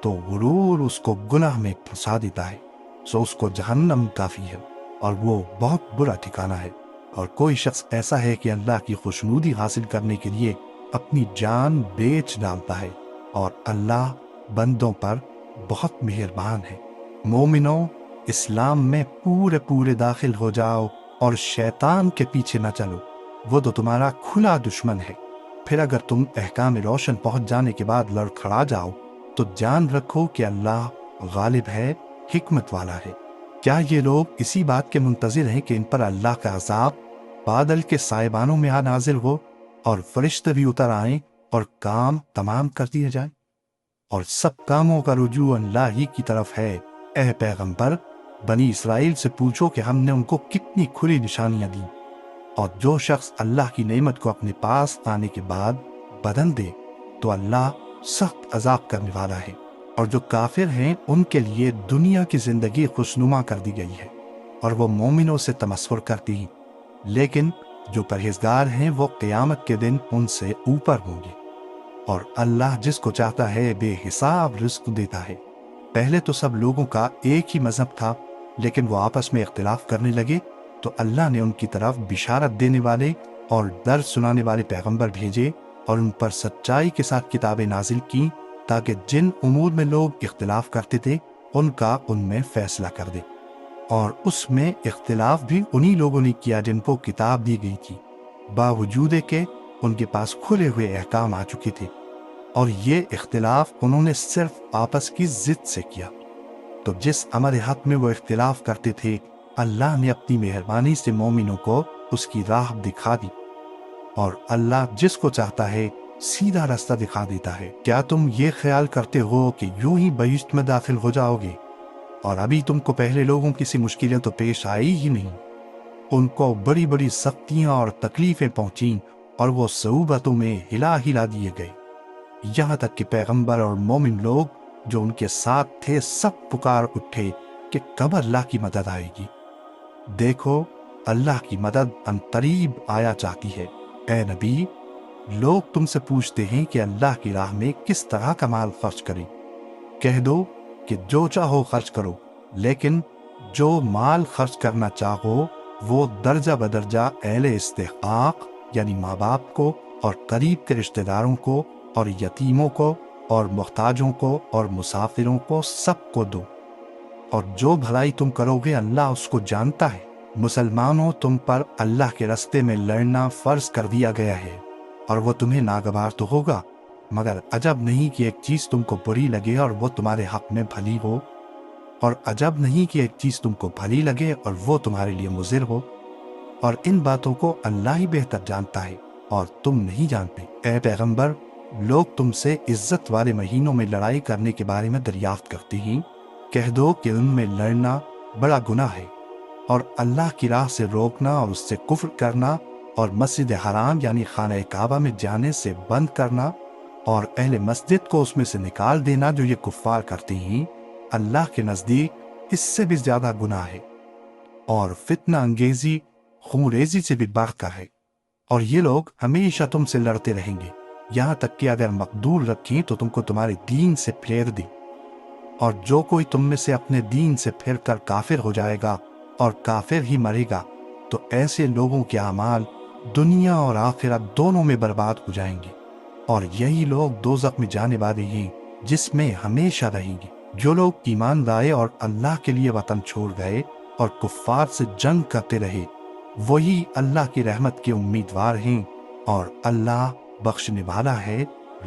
تو غرور اس کو گناہ میں پھنسا دیتا ہے، سو اس کو جہنم کافی ہے اور وہ بہت برا ٹھکانہ ہے۔ اور کوئی شخص ایسا ہے کہ اللہ کی خوشنودی حاصل کرنے کے لیے اپنی جان بیچ ڈالتا ہے، اور اللہ بندوں پر بہت مہربان ہے۔ مومنوں، اسلام میں پورے داخل ہو جاؤ اور شیطان کے پیچھے نہ چلو، وہ تو تمہارا کھلا دشمن ہے۔ پھر اگر تم احکام روشن پہنچ جانے کے بعد لڑکھڑا جاؤ تو جان رکھو کہ اللہ غالب ہے، حکمت والا ہے۔ کیا یہ لوگ اسی بات کے منتظر ہیں کہ ان پر اللہ کا عذاب بادل کے سائبانوں میں نازل ہو اور فرشتے بھی اتر آئیں اور کام تمام کر دیے جائیں؟ اور سب کاموں کا رجوع اللہ ہی کی طرف ہے۔ اے پیغمبر، بنی اسرائیل سے پوچھو کہ ہم نے ان کو کتنی کھلی نشانیاں دیں، اور جو شخص اللہ کی نعمت کو اپنے پاس آنے کے بعد بدل دے تو اللہ سخت عذاب کرنے والا ہے۔ اور جو کافر ہیں ان کے لیے دنیا کی زندگی خوشنما کر دی گئی ہے، اور وہ مومنوں سے تمسخر کرتی ہیں، لیکن جو پرہیزگار ہیں وہ قیامت کے دن ان سے اوپر ہوں گے۔ اور اللہ جس کو چاہتا ہے بے حساب رزق دیتا ہے۔ پہلے تو سب لوگوں کا ایک ہی مذہب تھا، لیکن وہ آپس میں اختلاف کرنے لگے تو اللہ نے ان کی طرف بشارت دینے والے اور درس سنانے والے پیغمبر بھیجے، اور ان پر سچائی کے ساتھ کتابیں نازل کی، تاکہ جن امور میں لوگ اختلاف کرتے تھے ان کا ان میں فیصلہ کر دے۔ اور اس میں اختلاف بھی انہی لوگوں نے کیا جن کو کتاب دی گئی تھی، باوجود کہ ان کے پاس کھلے ہوئے احکام آ چکے تھے، اور یہ اختلاف انہوں نے صرف آپس کی ضد سے کیا۔ تو جس امر حق میں وہ اختلاف کرتے تھے اللہ نے اپنی مہربانی سے مومنوں کو اس کی راہ دکھا دی، اور اللہ جس کو چاہتا ہے سیدھا راستہ دکھا دیتا ہے۔ کیا تم یہ خیال کرتے ہو کہ یوں ہی بہشت میں داخل ہو جاؤ گے، اور ابھی تم کو پہلے لوگوں کی سی مشکلیں تو پیش آئی ہی نہیں؟ ان کو بڑی بڑی سختیاں اور تکلیفیں پہنچیں، اور وہ صعوبتوں میں ہلا دیے گئے، یہاں تک کہ پیغمبر اور مومن لوگ جو ان کے ساتھ تھے سب پکار اٹھے کہ کب اللہ کی مدد آئے گی۔ دیکھو، اللہ کی مدد عنقریب آیا چاہتی ہے۔ اے نبی، لوگ تم سے پوچھتے ہیں کہ اللہ کی راہ میں کس طرح کا مال خرچ کریں۔ کہہ دو کہ جو چاہو خرچ کرو، لیکن جو مال خرچ کرنا چاہو وہ درجہ بدرجہ اہل استحقاق یعنی ماں باپ کو، اور قریب کے رشتہ داروں کو، اور یتیموں کو، اور محتاجوں کو، اور مسافروں کو، سب کو دو۔ اور جو بھلائی تم کرو گے اللہ اس کو جانتا ہے۔ مسلمانوں، تم پر اللہ کے راستے میں لڑنا فرض کر دیا گیا ہے، اور وہ تمہیں ناگوار تو ہوگا، مگر عجب نہیں کہ ایک چیز تم کو بری لگے اور وہ تمہارے حق میں بھلی ہو، اور عجب نہیں کہ ایک چیز تم کو بھلی لگے اور وہ تمہارے لیے مضر ہو، اور ان باتوں کو اللہ ہی بہتر جانتا ہے اور تم نہیں جانتے۔ اے پیغمبر، لوگ تم سے عزت والے مہینوں میں لڑائی کرنے کے بارے میں دریافت کرتے ہیں، کہہ دو کہ ان میں لڑنا بڑا گناہ ہے، اور اللہ کی راہ سے روکنا اور اس سے کفر کرنا، اور مسجد حرام یعنی خانہ کعبہ میں جانے سے بند کرنا، اور اہل مسجد کو اس میں سے نکال دینا جو یہ کفار کرتے ہیں، اللہ کے نزدیک اس سے بھی زیادہ گناہ ہے، اور فتنہ انگیزی خونریزی سے بھی بڑھ کر ہے۔ اور یہ لوگ ہمیشہ تم سے لڑتے رہیں گے، یہاں تک کہ اگر مقدور رکھیں تو تم کو تمہارے دین سے پھیر دیں۔ اور جو کوئی تم میں سے اپنے دین سے پھر کر کافر ہو جائے گا اور کافر ہی مرے گا تو ایسے لوگوں کے اعمال دنیا اور آخرت دونوں میں برباد ہو جائیں گے، اور یہی لوگ دوزخ میں جانے والے ہیں جس میں ہمیشہ رہیں گے۔ جو لوگ ایمان لائے اور اللہ کے لیے وطن چھوڑ گئے اور کفار سے جنگ کرتے رہے وہی اللہ کی رحمت کے امیدوار ہیں، اور اللہ بخشنے والا ہے،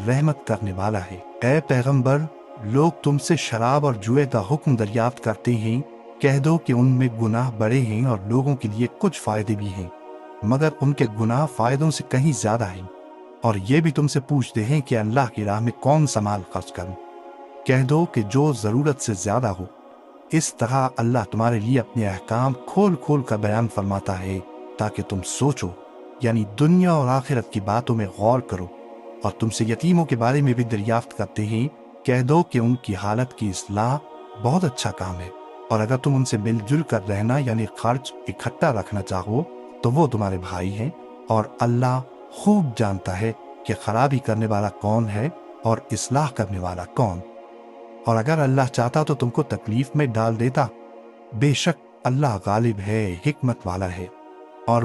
رحمت کرنے والا ہے۔ اے پیغمبر، لوگ تم سے شراب اور جوئے کا حکم دریافت کرتے ہیں، کہہ دو کہ ان میں گناہ بڑے ہیں اور لوگوں کے لیے کچھ فائدے بھی ہیں، مگر ان کے گناہ فائدوں سے کہیں زیادہ ہیں۔ اور یہ بھی تم سے پوچھتے ہیں کہ اللہ کی راہ میں کون سا مال خرچ کروں، کہہ دو کہ جو ضرورت سے زیادہ ہو۔ اس طرح اللہ تمہارے لیے اپنے احکام کھول کھول کر بیان فرماتا ہے تاکہ تم سوچو، یعنی دنیا اور آخرت کی باتوں میں غور کرو۔ اور تم سے یتیموں کے بارے میں بھی دریافت کرتے ہیں، کہہ دو کہ ان کی حالت کی اصلاح بہت اچھا کام ہے، اور اگر تم ان سے مل جل کر رہنا یعنی خرچ اکٹھا رکھنا چاہو تو وہ تمہارے بھائی ہیں، اور اللہ خوب جانتا ہے کہ خرابی کرنے والا کون ہے اور اصلاح کرنے والا کون۔ اور اگر اللہ چاہتا تو تم کو تکلیف میں ڈال دیتا، بے شک اللہ غالب ہے، حکمت والا ہے۔ اور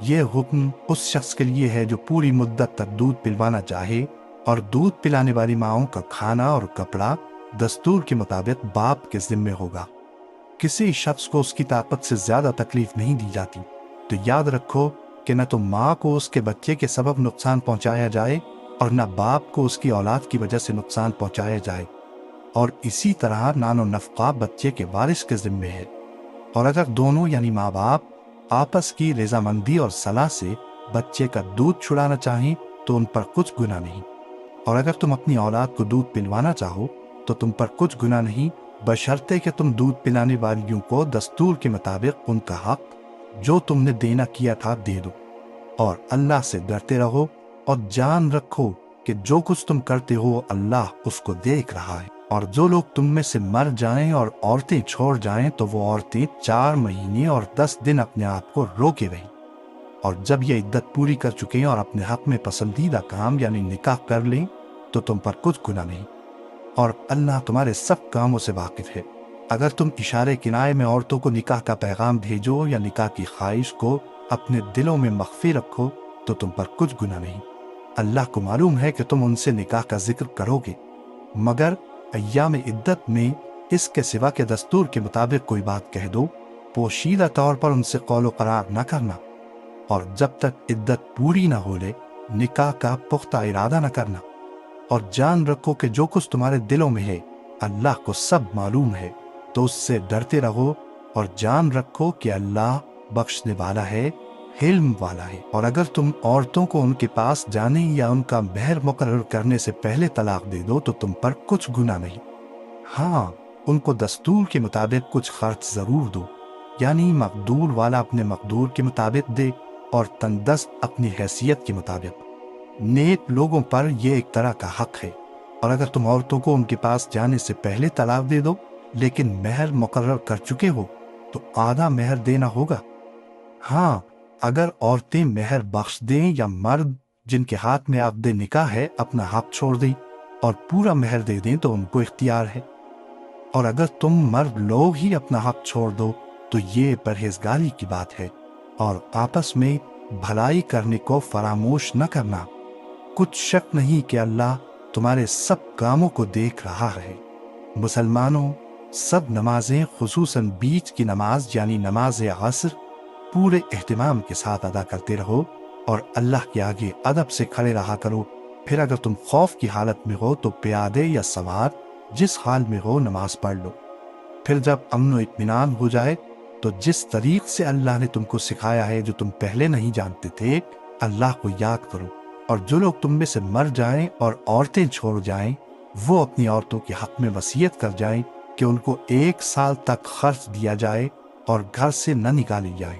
یہ حکم اس شخص کے لیے ہے جو پوری مدت تک دودھ پلوانا چاہے، اور دودھ پلانے والی ماؤں کا کھانا اور کپڑا دستور کے مطابق باپ کے ذمے ہوگا۔ کسی شخص کو اس کی طاقت سے زیادہ تکلیف نہیں دی جاتی، تو یاد رکھو کہ نہ تو ماں کو اس کے بچے کے سبب نقصان پہنچایا جائے اور نہ باپ کو اس کی اولاد کی وجہ سے نقصان پہنچایا جائے، اور اسی طرح نان و نفقہ بچے کے وارث کے ذمے ہے۔ اور اگر دونوں یعنی ماں باپ آپس کی رضامندی اور صلاح سے بچے کا دودھ چھڑانا چاہیں تو ان پر کچھ گناہ نہیں، اور اگر تم اپنی اولاد کو دودھ پلوانا چاہو تو تم پر کچھ گناہ نہیں، بشرطے کہ تم دودھ پلانے والیوں کو دستور کے مطابق ان کا حق جو تم نے دینا کیا تھا دے دو، اور اللہ سے ڈرتے رہو، اور جان رکھو کہ جو کچھ تم کرتے ہو اللہ اس کو دیکھ رہا ہے۔ اور جو لوگ تم میں سے مر جائیں اور عورتیں چھوڑ جائیں تو وہ عورتیں 4 مہینے اور 10 دن اپنے آپ کو روکے رہیں، اور جب یہ عدت پوری کر چکیں اور اپنے حق میں پسندیدہ کام یعنی نکاح کر لیں تو تم پر کچھ گناہ نہیں، اور اللہ تمہارے سب کاموں سے واقف ہے۔ اگر تم اشارے کنائے میں عورتوں کو نکاح کا پیغام بھیجو یا نکاح کی خواہش کو اپنے دلوں میں مخفی رکھو تو تم پر کچھ گناہ نہیں۔ اللہ کو معلوم ہے کہ تم ان سے نکاح کا ذکر کرو گے، مگر ایام عدت میں اس کے سوا کے دستور کے مطابق کوئی بات کہہ دو، پوشیدہ طور پر ان سے قول و قرار نہ کرنا، اور جب تک عدت پوری نہ ہو لے نکاح کا پختہ ارادہ نہ کرنا، اور جان رکھو کہ جو کچھ تمہارے دلوں میں ہے اللہ کو سب معلوم ہے، تو اس سے ڈرتے رہو، اور جان رکھو کہ اللہ بخشنے والا ہے، حلم والا ہے۔ اور اگر تم عورتوں کو ان کے پاس جانے یا ان کا مہر مقرر کرنے سے پہلے طلاق دے دو تو تم پر کچھ گناہ نہیں، ہاں ان کو دستور کے مطابق کچھ خرچ ضرور دو، یعنی مقدور والا اپنے مقدور کے مطابق دے اور تندست اپنی حیثیت کے مطابق۔ نیک لوگوں پر یہ ایک طرح کا حق ہے۔ اور اگر تم عورتوں کو ان کے پاس جانے سے پہلے طلاق دے دو لیکن مہر مقرر کر چکے ہو تو آدھا مہر دینا ہوگا، ہاں اگر عورتیں مہر بخش دیں یا مرد جن کے ہاتھ میں عقد نکاح ہے اپنا حق چھوڑ دیں اور پورا مہر دے دیں تو ان کو اختیار ہے، اور اگر تم مرد لوگ ہی اپنا حق چھوڑ دو تو یہ پرہیزگاری کی بات ہے، اور آپس میں بھلائی کرنے کو فراموش نہ کرنا، کچھ شک نہیں کہ اللہ تمہارے سب کاموں کو دیکھ رہا ہے۔ مسلمانوں، سب نمازیں خصوصاً بیچ کی نماز یعنی نماز عصر پورے اہتمام کے ساتھ ادا کرتے رہو، اور اللہ کے آگے ادب سے کھڑے رہا کرو۔ پھر اگر تم خوف کی حالت میں ہو تو پیادے یا سوار جس حال میں ہو نماز پڑھ لو۔ پھر جب امن و اطمینان ہو جائے تو جس طریق سے اللہ نے تم کو سکھایا ہے جو تم پہلے نہیں جانتے تھے اللہ کو یاد کرو، اور جو لوگ تم میں سے مر جائیں اور عورتیں چھوڑ جائیں وہ اپنی عورتوں کے حق میں وصیت کر جائیں کہ ان کو 1 سال تک خرچ دیا جائے اور گھر سے نہ نکالی جائے،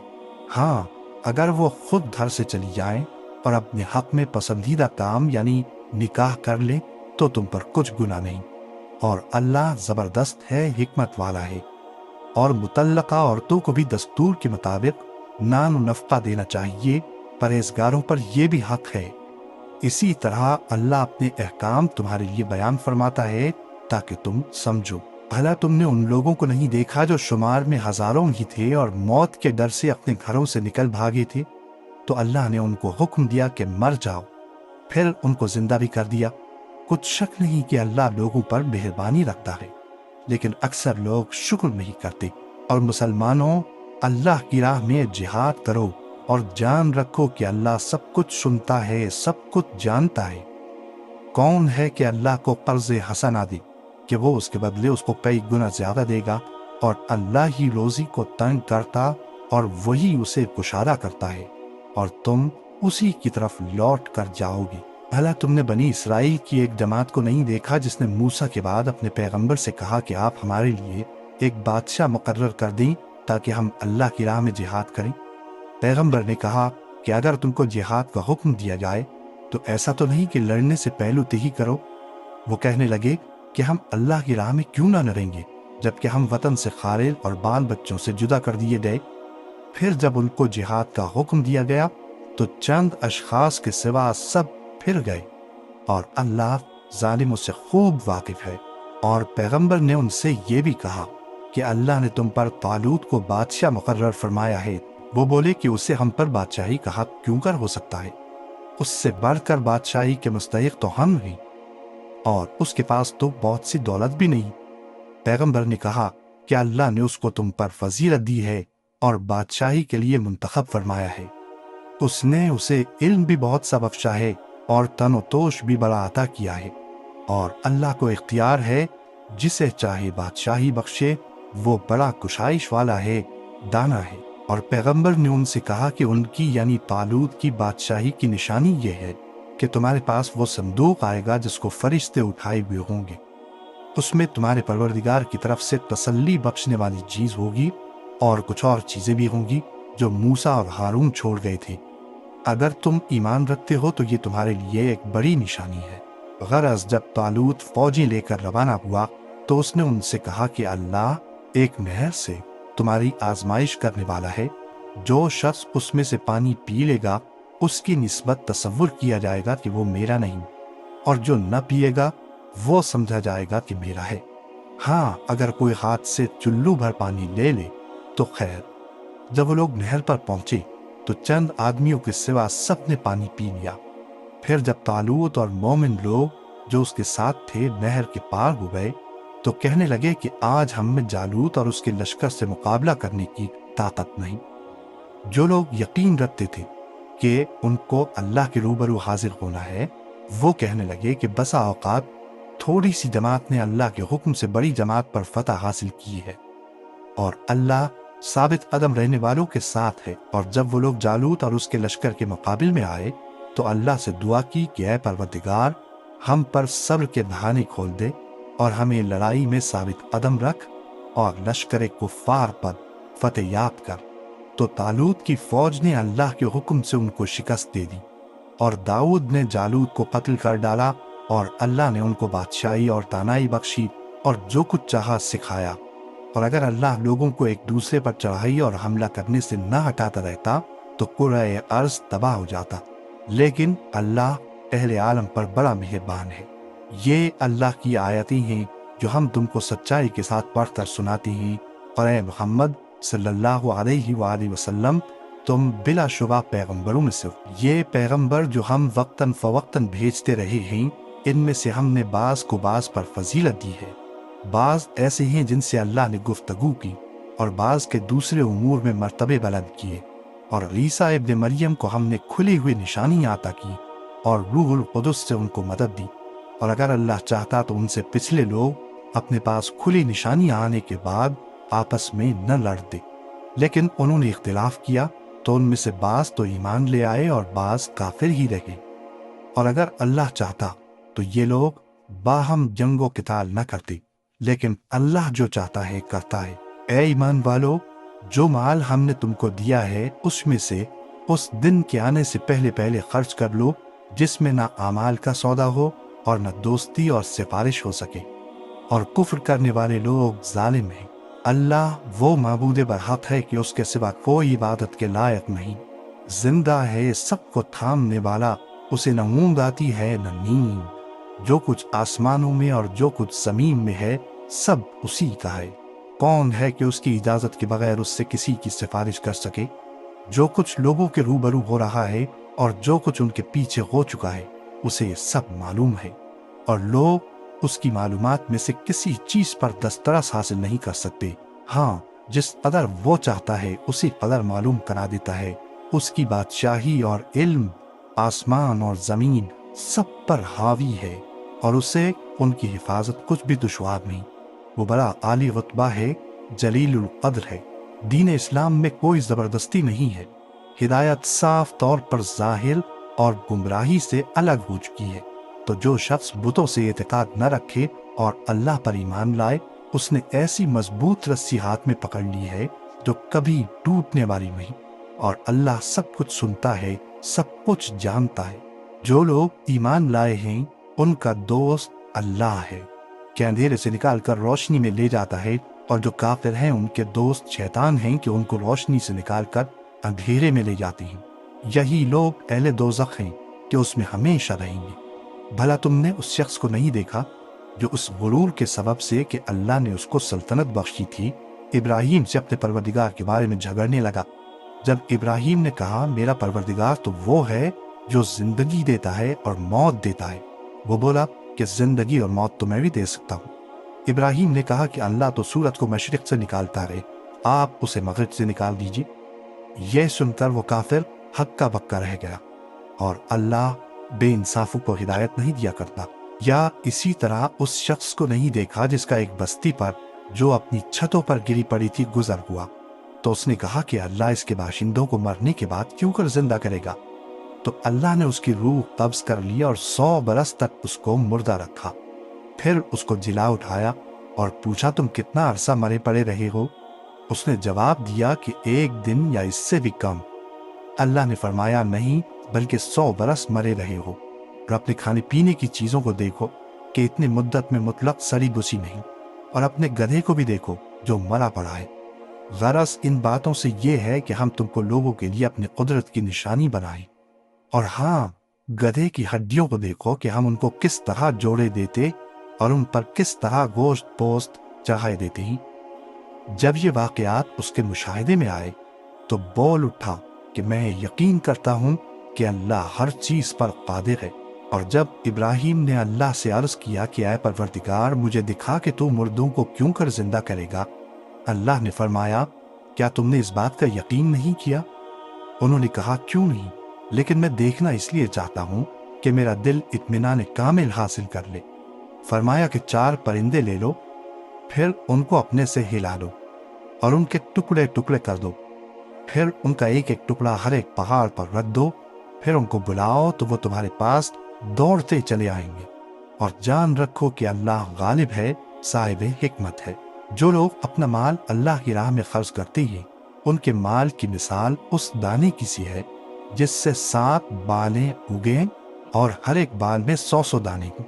ہاں اگر وہ خود گھر سے چلی جائیں اور اپنے حق میں پسندیدہ کام یعنی نکاح کر لیں تو تم پر کچھ گناہ نہیں، اور اللہ زبردست ہے، حکمت والا ہے۔ اور مطلقہ عورتوں کو بھی دستور کے مطابق نان و نفقہ دینا چاہیے، پرہیزگاروں پر یہ بھی حق ہے۔ اسی طرح اللہ اپنے احکام تمہارے لیے بیان فرماتا ہے تاکہ تم سمجھو۔ بھلا تم نے ان لوگوں کو نہیں دیکھا جو شمار میں ہزاروں ہی تھے اور موت کے ڈر سے اپنے گھروں سے نکل بھاگے تھے، تو اللہ نے ان کو حکم دیا کہ مر جاؤ، پھر ان کو زندہ بھی کر دیا۔ کچھ شک نہیں کہ اللہ لوگوں پر مہربانی رکھتا ہے، لیکن اکثر لوگ شکر نہیں کرتے۔ اور مسلمانوں، اللہ کی راہ میں جہاد کرو اور جان رکھو کہ اللہ سب کچھ سنتا ہے، سب کچھ جانتا ہے۔ کون ہے کہ اللہ کو قرض حسنہ دے کہ وہ اس کے بدلے اس کو کئی گنا زیادہ دے گا، اور اللہ ہی روزی کو تنگ کرتا اور وہی اسے کشادہ کرتا ہے، اور تم اسی کی طرف لوٹ کر جاؤ گے۔ بھلا تم نے بنی اسرائیل کی ایک جماعت کو نہیں دیکھا جس نے موسیٰ کے بعد اپنے پیغمبر سے کہا کہ آپ ہمارے لیے ایک بادشاہ مقرر کر دیں تاکہ ہم اللہ کی راہ میں جہاد کریں؟ پیغمبر نے کہا کہ اگر تم کو جہاد کا حکم دیا جائے تو ایسا تو نہیں کہ لڑنے سے پہلو تہی کرو۔ وہ کہنے لگے کہ ہم اللہ کی راہ میں کیوں نہ لڑیں گے جبکہ ہم وطن سے خارج اور بال بچوں سے جدا کر دیے گئے۔ پھر جب ان کو جہاد کا حکم دیا گیا تو چند اشخاص کے سوا سب پھر گئے، اور اللہ ظالموں سے خوب واقف ہے۔ اور پیغمبر نے ان سے یہ بھی کہا کہ اللہ نے تم پر طالوت کو بادشاہ مقرر فرمایا ہے وہ بولے کہ اسے ہم پر بادشاہی کا حق کیوں کر ہو سکتا ہے؟ اس سے بڑھ کر بادشاہی کے مستحق تو ہم ہیں، اور اس کے پاس تو بہت سی دولت بھی نہیں۔ پیغمبر نے کہا کہ اللہ نے اس کو تم پر فضیلت دی ہے اور بادشاہی کے لیے منتخب فرمایا ہے۔ اس نے اسے علم بھی بہت سا بخشا ہے اور تن و توش بھی بڑا عطا کیا ہے، اور اللہ کو اختیار ہے جسے چاہے بادشاہی بخشے، وہ بڑا کشائش والا ہے، دانا ہے۔ اور پیغمبر نے ان سے کہا کہ ان کی یعنی طالوت کی بادشاہی کی نشانی یہ ہے کہ تمہارے پاس وہ صندوق آئے گا جس کو فرشتے اٹھائے ہوئے ہوں گے، اس میں تمہارے پروردگار کی طرف سے تسلی بخشنے والی چیز ہوگی، اور کچھ اور چیزیں بھی ہوں گی جو موسیٰ اور ہارون چھوڑ گئے تھے۔ اگر تم ایمان رکھتے ہو تو یہ تمہارے لیے ایک بڑی نشانی ہے۔ غرض جب طالوت فوجیں لے کر روانہ ہوا تو اس نے ان سے کہا کہ اللہ ایک نہر سے تمہاری آزمائش کرنے والا ہے، جو شخص اس میں سے پانی پی لے گا اس کی نسبت تصور کیا جائے گا کہ وہ میرا نہیں، اور جو نہ پیے گا وہ سمجھا جائے گا کہ میرا ہے۔ ہاں، اگر کوئی ہاتھ سے چلو بھر پانی لے لے تو خیر۔ جب وہ لوگ نہر پر پہنچے تو چند آدمیوں کے سوا سب نے پانی پی لیا۔ پھر جب طالوت اور مومن لوگ جو اس کے ساتھ تھے نہر کے پار ہو گئے تو کہنے لگے کہ آج ہم میں جالوت اور اس کے لشکر سے مقابلہ کرنے کی طاقت نہیں۔ جو لوگ یقین رکھتے تھے کہ ان کو اللہ کے روبرو حاضر ہونا ہے، وہ کہنے لگے کہ بسا اوقات تھوڑی سی جماعت نے اللہ کے حکم سے بڑی جماعت پر فتح حاصل کی ہے، اور اللہ ثابت قدم رہنے والوں کے ساتھ ہے۔ اور جب وہ لوگ جالوت اور اس کے لشکر کے مقابل میں آئے تو اللہ سے دعا کی کہ اے پروردگار، ہم پر صبر کے بہانے کھول دے اور ہمیں لڑائی میں ثابت قدم رکھ اور لشکر کفار پر فتح یاب کر۔ تو طالوت کی فوج نے اللہ کے حکم سے ان کو شکست دے دی، اور داؤد نے جالوت کو قتل کر ڈالا، اور اللہ نے ان کو بادشاہی اور دانائی بخشی اور جو کچھ چاہا سکھایا۔ اور اگر اللہ لوگوں کو ایک دوسرے پر چڑھائی اور حملہ کرنے سے نہ ہٹاتا رہتا تو کرۂ ارض تباہ ہو جاتا، لیکن اللہ اہل عالم پر بڑا مہربان ہے۔ یہ اللہ کی آیتیں ہیں جو ہم تم کو سچائی کے ساتھ پڑھ کر سناتے ہیں، اور اے محمد صلی اللہ علیہ وآلہ وسلم، تم بلا شبہ پیغمبروں میں سے ہو۔ یہ پیغمبر جو ہم وقتاً فوقتاً بھیجتے رہے ہیں، ان میں سے ہم نے بعض کو بعض پر فضیلت دی ہے۔ بعض ایسے ہیں جن سے اللہ نے گفتگو کی، اور بعض کے دوسرے امور میں مرتبے بلند کیے۔ اور عیسیٰ ابن مریم کو ہم نے کھلی ہوئی نشانی عطا کی، اور روح القدس سے ان کو مدد دی۔ اور اگر اللہ چاہتا تو ان سے پچھلے لوگ اپنے پاس کھلی نشانی آنے کے بعد آپس میں نہ لڑتے، لیکن انہوں نے اختلاف کیا تو ان میں سے بعض تو ایمان لے آئے اور بعض کافر ہی رہے۔ اور اگر اللہ چاہتا تو یہ لوگ باہم جنگ و قتال نہ کرتے، لیکن اللہ جو چاہتا ہے کرتا ہے۔ اے ایمان والو، جو مال ہم نے تم کو دیا ہے اس میں سے اس دن کے آنے سے پہلے پہلے خرچ کر لو جس میں نہ اعمال کا سودا ہو اور نہ دوستی اور سفارش ہو سکے، اور کفر کرنے والے لوگ ظالم ہیں۔ اللہ وہ معبود برحق ہے کہ اس کے سوا کوئی عبادت کے لائق نہیں، زندہ ہے، سب کو تھامنے والا، اسے نہ اونگ آتی ہے نہ نیند۔ جو کچھ آسمانوں میں اور جو کچھ زمین میں ہے سب اسی کا ہے۔ کون ہے کہ اس کی اجازت کے بغیر اس سے کسی کی سفارش کر سکے؟ جو کچھ لوگوں کے روبرو ہو رہا ہے اور جو کچھ ان کے پیچھے ہو چکا ہے اسے یہ سب معلوم ہے، اور لوگ اس کی معلومات میں سے کسی چیز پر دسترس حاصل نہیں کر سکتے۔ ہاں، جس قدر وہ چاہتا ہے اسی قدر معلوم کرا دیتا ہے۔ اس کی بادشاہی اور علم آسمان اور زمین سب پر حاوی ہے، اور اسے ان کی حفاظت کچھ بھی دشوار نہیں۔ وہ بڑا عالی رتبہ ہے، جلیل القدر ہے۔ دین اسلام میں کوئی زبردستی نہیں ہے، ہدایت صاف طور پر ظاہر اور گمراہی سے الگ ہو چکی ہے۔ تو جو شخص بتوں سے اعتقاد نہ رکھے اور اللہ پر ایمان لائے، اس نے ایسی مضبوط رسی ہاتھ میں پکڑ لی ہے جو کبھی ٹوٹنے والی نہیں، اور اللہ سب کچھ سنتا ہے، سب کچھ جانتا ہے۔ جو لوگ ایمان لائے ہیں ان کا دوست اللہ ہے کہ اندھیرے سے نکال کر روشنی میں لے جاتا ہے، اور جو کافر ہیں ان کے دوست شیطان ہیں کہ ان کو روشنی سے نکال کر اندھیرے میں لے جاتے ہیں۔ یہی لوگ اہل دوزخ ہیں کہ اس میں ہمیشہ رہیں گے۔ بھلا تم نے اس شخص کو نہیں دیکھا جو اس غرور کے سبب سے کہ اللہ نے اس کو سلطنت بخشی تھی ابراہیم سے اپنے پروردگار کے بارے میں جھگڑنے لگا؟ جب ابراہیم نے کہا میرا پروردگار تو وہ ہے جو زندگی دیتا ہے اور موت دیتا ہے، وہ بولا کہ زندگی اور موت تو میں بھی دے سکتا ہوں۔ ابراہیم نے کہا کہ اللہ تو سورج کو مشرق سے نکالتا رہے، آپ اسے مغرب سے نکال دیجیے۔ یہ سن کر وہ کافر ہکا بکا رہ گیا، اور اللہ بے انصافوں کو ہدایت نہیں دیا کرتا۔ یا اسی طرح اس شخص کو نہیں دیکھا جس کا ایک بستی پر جو اپنی چھتوں پر گری پڑی تھی گزر ہوا، تو اس نے کہا کہ اللہ اس کے باشندوں کو مرنے کے بعد کیوں کر زندہ کرے گا؟ تو اللہ نے اس کی روح قبض کر لی اور 100 برس تک اس کو مردہ رکھا۔ پھر اس کو جلا اٹھایا اور پوچھا تم کتنا عرصہ مرے پڑے رہے ہو؟ اس نے جواب دیا کہ 1 دن یا اس سے بھی کم۔ اللہ نے فرمایا نہیں بلکہ 100 برس مرے رہے ہو، اور اپنے کھانے پینے کی چیزوں کو دیکھو کہ اتنی مدت میں مطلق سڑی بسی نہیں، اور اپنے گدھے کو بھی دیکھو جو مرا پڑا ہے۔ غرض ان باتوں سے یہ ہے کہ ہم تم کو لوگوں کے لیے اپنی قدرت کی نشانی بنائیں۔ اور ہاں، گدھے کی ہڈیوں کو دیکھو کہ ہم ان کو کس طرح جوڑے دیتے اور ان پر کس طرح گوشت پوست چڑھائے دیتے ہیں۔ جب یہ واقعات اس کے مشاہدے میں آئے تو بول اٹھا کہ میں یقین کرتا ہوں کہ اللہ ہر چیز پر قادر ہے۔ اور جب ابراہیم نے اللہ سے عرض کیا کہ اے پروردگار مجھے دکھا کہ تو مردوں کو کیوں کر زندہ کرے گا، اللہ نے فرمایا کیا تم نے اس بات کا یقین نہیں کیا؟ انہوں نے کہا کیوں نہیں، لیکن میں دیکھنا اس لیے چاہتا ہوں کہ میرا دل اطمینان کامل حاصل کر لے۔ فرمایا کہ 4 پرندے لے لو، پھر ان کو اپنے سے ہلا لو اور ان کے ٹکڑے ٹکڑے کر دو، پھر ان کا ایک ایک ٹکڑا ہر ایک پہاڑ پر رکھ دو، پھر ان کو بلاؤ تو وہ تمہارے پاس دوڑتے چلے آئیں گے۔ اور جان رکھو کہ اللہ غالب ہے، صاحب حکمت ہے۔ جو لوگ اپنا مال اللہ کی راہ میں خرچ کرتے ہیں، ان کے مال کی مثال اس دانے کی سی ہے جس سے 7 بالیں اگیں اور ہر ایک بال میں 100 دانے ہوں۔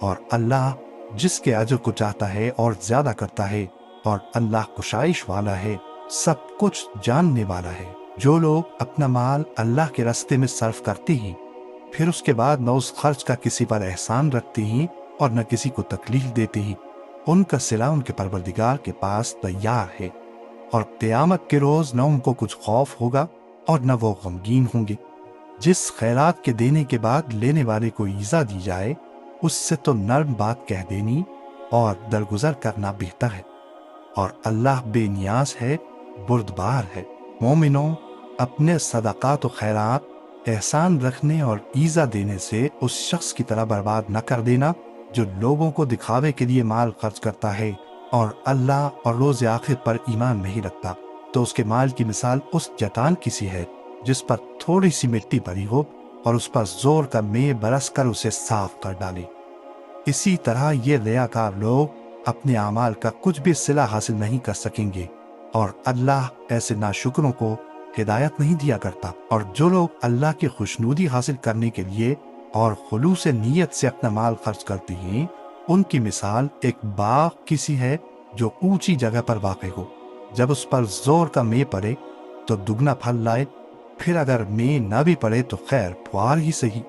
اور اللہ جس کے اجر کو چاہتا ہے اور زیادہ کرتا ہے، اور اللہ کشائش والا ہے، سب کچھ جاننے والا ہے۔ جو لوگ اپنا مال اللہ کے راستے میں صرف کرتے ہیں، پھر اس کے بعد نہ اس خرچ کا کسی پر احسان رکھتے ہیں اور نہ کسی کو تکلیف دیتے ہیں، ان کا صلہ ان کے پروردگار کے پاس تیار ہے، اور قیامت کے روز نہ ان کو کچھ خوف ہوگا اور نہ وہ غمگین ہوں گے۔ جس خیرات کے دینے کے بعد لینے والے کو ایذا دی جائے، اس سے تو نرم بات کہہ دینی اور درگزر کرنا بہتر ہے، اور اللہ بے نیاز ہے، بردبار ہے۔ مومنوں، اپنے صدقات و خیرات احسان رکھنے اور ایذا دینے سے اس شخص کی طرح برباد نہ کر دینا جو لوگوں کو دکھاوے کے لیے مال خرچ کرتا ہے اور اللہ اور روز آخر پر ایمان نہیں رکھتا، تو اس کے مال کی مثال اس چٹان کی سی ہے جس پر تھوڑی سی مٹی پڑی ہو اور اس پر زور کا مے برس کر اسے صاف کر ڈالے۔ اسی طرح یہ ریاکار لوگ اپنے اعمال کا کچھ بھی صلہ حاصل نہیں کر سکیں گے، اور اللہ ایسے ناشکروں کو ہدایت نہیں دیا کرتا۔ اور جو لوگ اللہ کی خوشنودی حاصل کرنے کے لیے اور خلوص نیت سے اپنا مال خرچ کرتے ہیں، ان کی مثال ایک باغ کی سی ہے جو اونچی جگہ پر واقع ہو۔ جب اس پر زور کا مے پڑے تو دگنا پھل لائے، پھر اگر مے نہ بھی پڑے تو خیر پھوار ہی صحیح،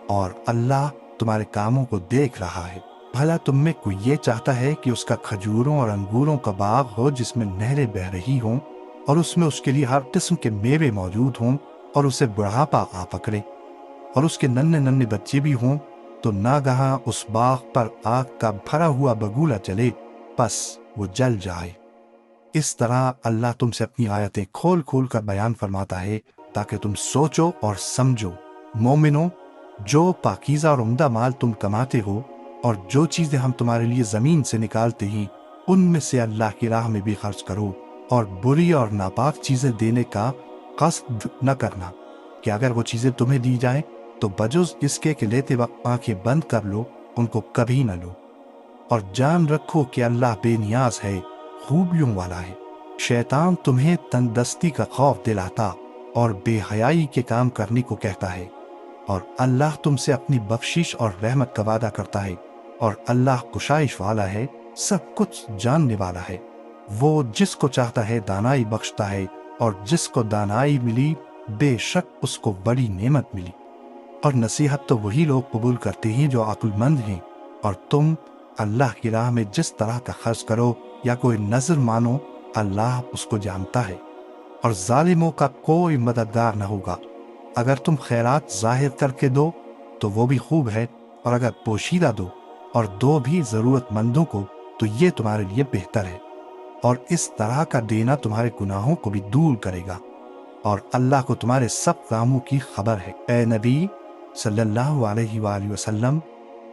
اور اللہ تمہارے کاموں کو دیکھ رہا ہے۔ بھلا تم میں کوئی یہ چاہتا ہے کہ اس کا کھجوروں اور انگوروں کا باغ ہو جس میں نہریں بہ رہی ہوں، اور اس میں اس کے لیے ہر قسم کے میوے موجود ہوں، اور اسے بڑھاپا آ پکڑے اور اس کے ننھے ننھے بچے بھی ہوں، تو ناگہاں اس باغ پر آگ کا بھرا ہوا بگولا چلے، پس وہ جل جائے۔ اس طرح اللہ تم سے اپنی آیتیں کھول کھول کر بیان فرماتا ہے تاکہ تم سوچو اور سمجھو۔ مومنوں، جو پاکیزہ اور عمدہ مال تم کماتے ہو اور جو چیزیں ہم تمہارے لیے زمین سے نکالتے ہیں، ان میں سے اللہ کی راہ میں بھی خرچ کرو، اور بری اور ناپاک چیزیں دینے کا قصد نہ کرنا کہ اگر وہ چیزیں تمہیں دی جائیں تو بجز اس کے کہ لیتے وقت آنکھیں بند کر لو، ان کو کبھی نہ لو۔ اور جان رکھو کہ اللہ بے نیاز ہے، خوبیوں والا ہے۔ شیطان تمہیں تندرستی کا خوف دلاتا اور بے حیائی کے کام کرنے کو کہتا ہے، اور اللہ تم سے اپنی بخشش اور رحمت کا وعدہ کرتا ہے، اور اللہ کشائش والا ہے، سب کچھ جاننے والا ہے۔ وہ جس کو چاہتا ہے دانائی بخشتا ہے، اور جس کو دانائی ملی بے شک اس کو بڑی نعمت ملی۔ اور نصیحت تو وہی لوگ قبول کرتے ہیں جو عقل مند ہیں، اور تم اللہ کی راہ میں جس طرح کا خرچ کرو یا کوئی نظر مانو، اللہ اس کو جانتا ہے۔ اور ظالموں کا کوئی مددگار نہ ہوگا۔ اگر تم خیرات ظاہر کر کے دو تو وہ بھی خوب ہے، اور اگر پوشیدہ دو اور دو بھی ضرورت مندوں کو تو یہ تمہارے لیے بہتر ہے، اور اس طرح کا دینا تمہارے گناہوں کو بھی دور کرے گا، اور اللہ کو تمہارے سب کاموں کی خبر ہے۔ اے نبی صلی اللہ علیہ وآلہ وسلم،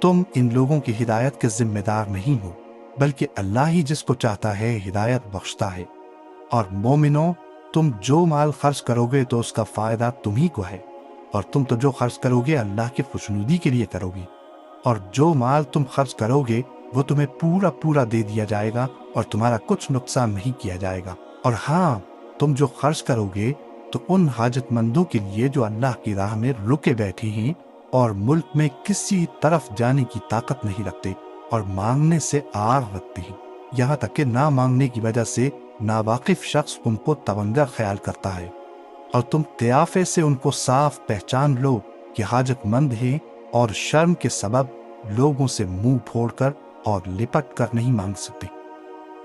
تم ان لوگوں کی ہدایت کے ذمہ دار نہیں ہو، بلکہ اللہ ہی جس کو چاہتا ہے ہدایت بخشتا ہے۔ اور مومنوں، تم جو مال خرچ کرو گے تو اس کا فائدہ تمہیں کو ہے، اور تم تو جو خرچ کرو گے اللہ کی خوشنودی کے لیے کرو گے، اور جو مال تم خرچ کرو گے وہ تمہیں پورا پورا دے دیا جائے گا، اور تمہارا کچھ نقصان نہیں کیا جائے گا۔ اور ہاں، تم جو خرچ کرو گے تو ان حاجت مندوں کے لیے جو اللہ کی راہ میں رکے بیٹھے ہیں اور ملک میں کسی طرف جانے کی طاقت نہیں رکھتے اور مانگنے سے آر رکھتے ہیں، یہاں تک کہ نہ مانگنے کی وجہ سے ناواقف شخص ان کو تونگر خیال کرتا ہے، اور تم قیافے سے ان کو صاف پہچان لو کہ حاجت مند ہیں، اور شرم کے سبب لوگوں سے منہ پھوڑ کر اور لپٹ کر نہیں مانگ سکتے۔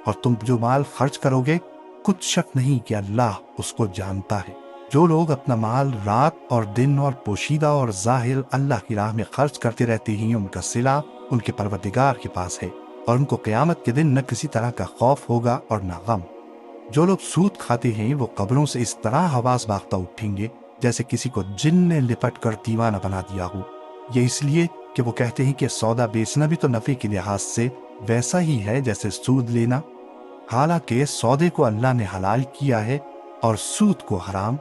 اور تم جو مال خرچ کرو گے کچھ شک نہیں کہ اللہ اس کو جانتا ہے۔ جو لوگ اپنا مال رات اور دن اور پوشیدہ اور ظاہر اللہ کی راہ میں خرچ کرتے رہتے ہیں، ان کا صلہ ان کے پروردگار کے پاس ہے، اور ان کو قیامت کے دن نہ کسی طرح کا خوف ہوگا اور نہ غم۔ جو لوگ سود کھاتے ہیں وہ قبروں سے اس طرح حواس باختہ اٹھیں گے جیسے کسی کو جن نے لپٹ کر دیوانہ بنا دیا ہو۔ یہ اس لیے کہ وہ کہتے ہیں کہ سودا بیچنا بھی تو نفع کے لحاظ سے ویسا ہی ہے جیسے سود لینا، حالانکہ سودے کو اللہ نے حلال کیا ہے اور سود کو حرام۔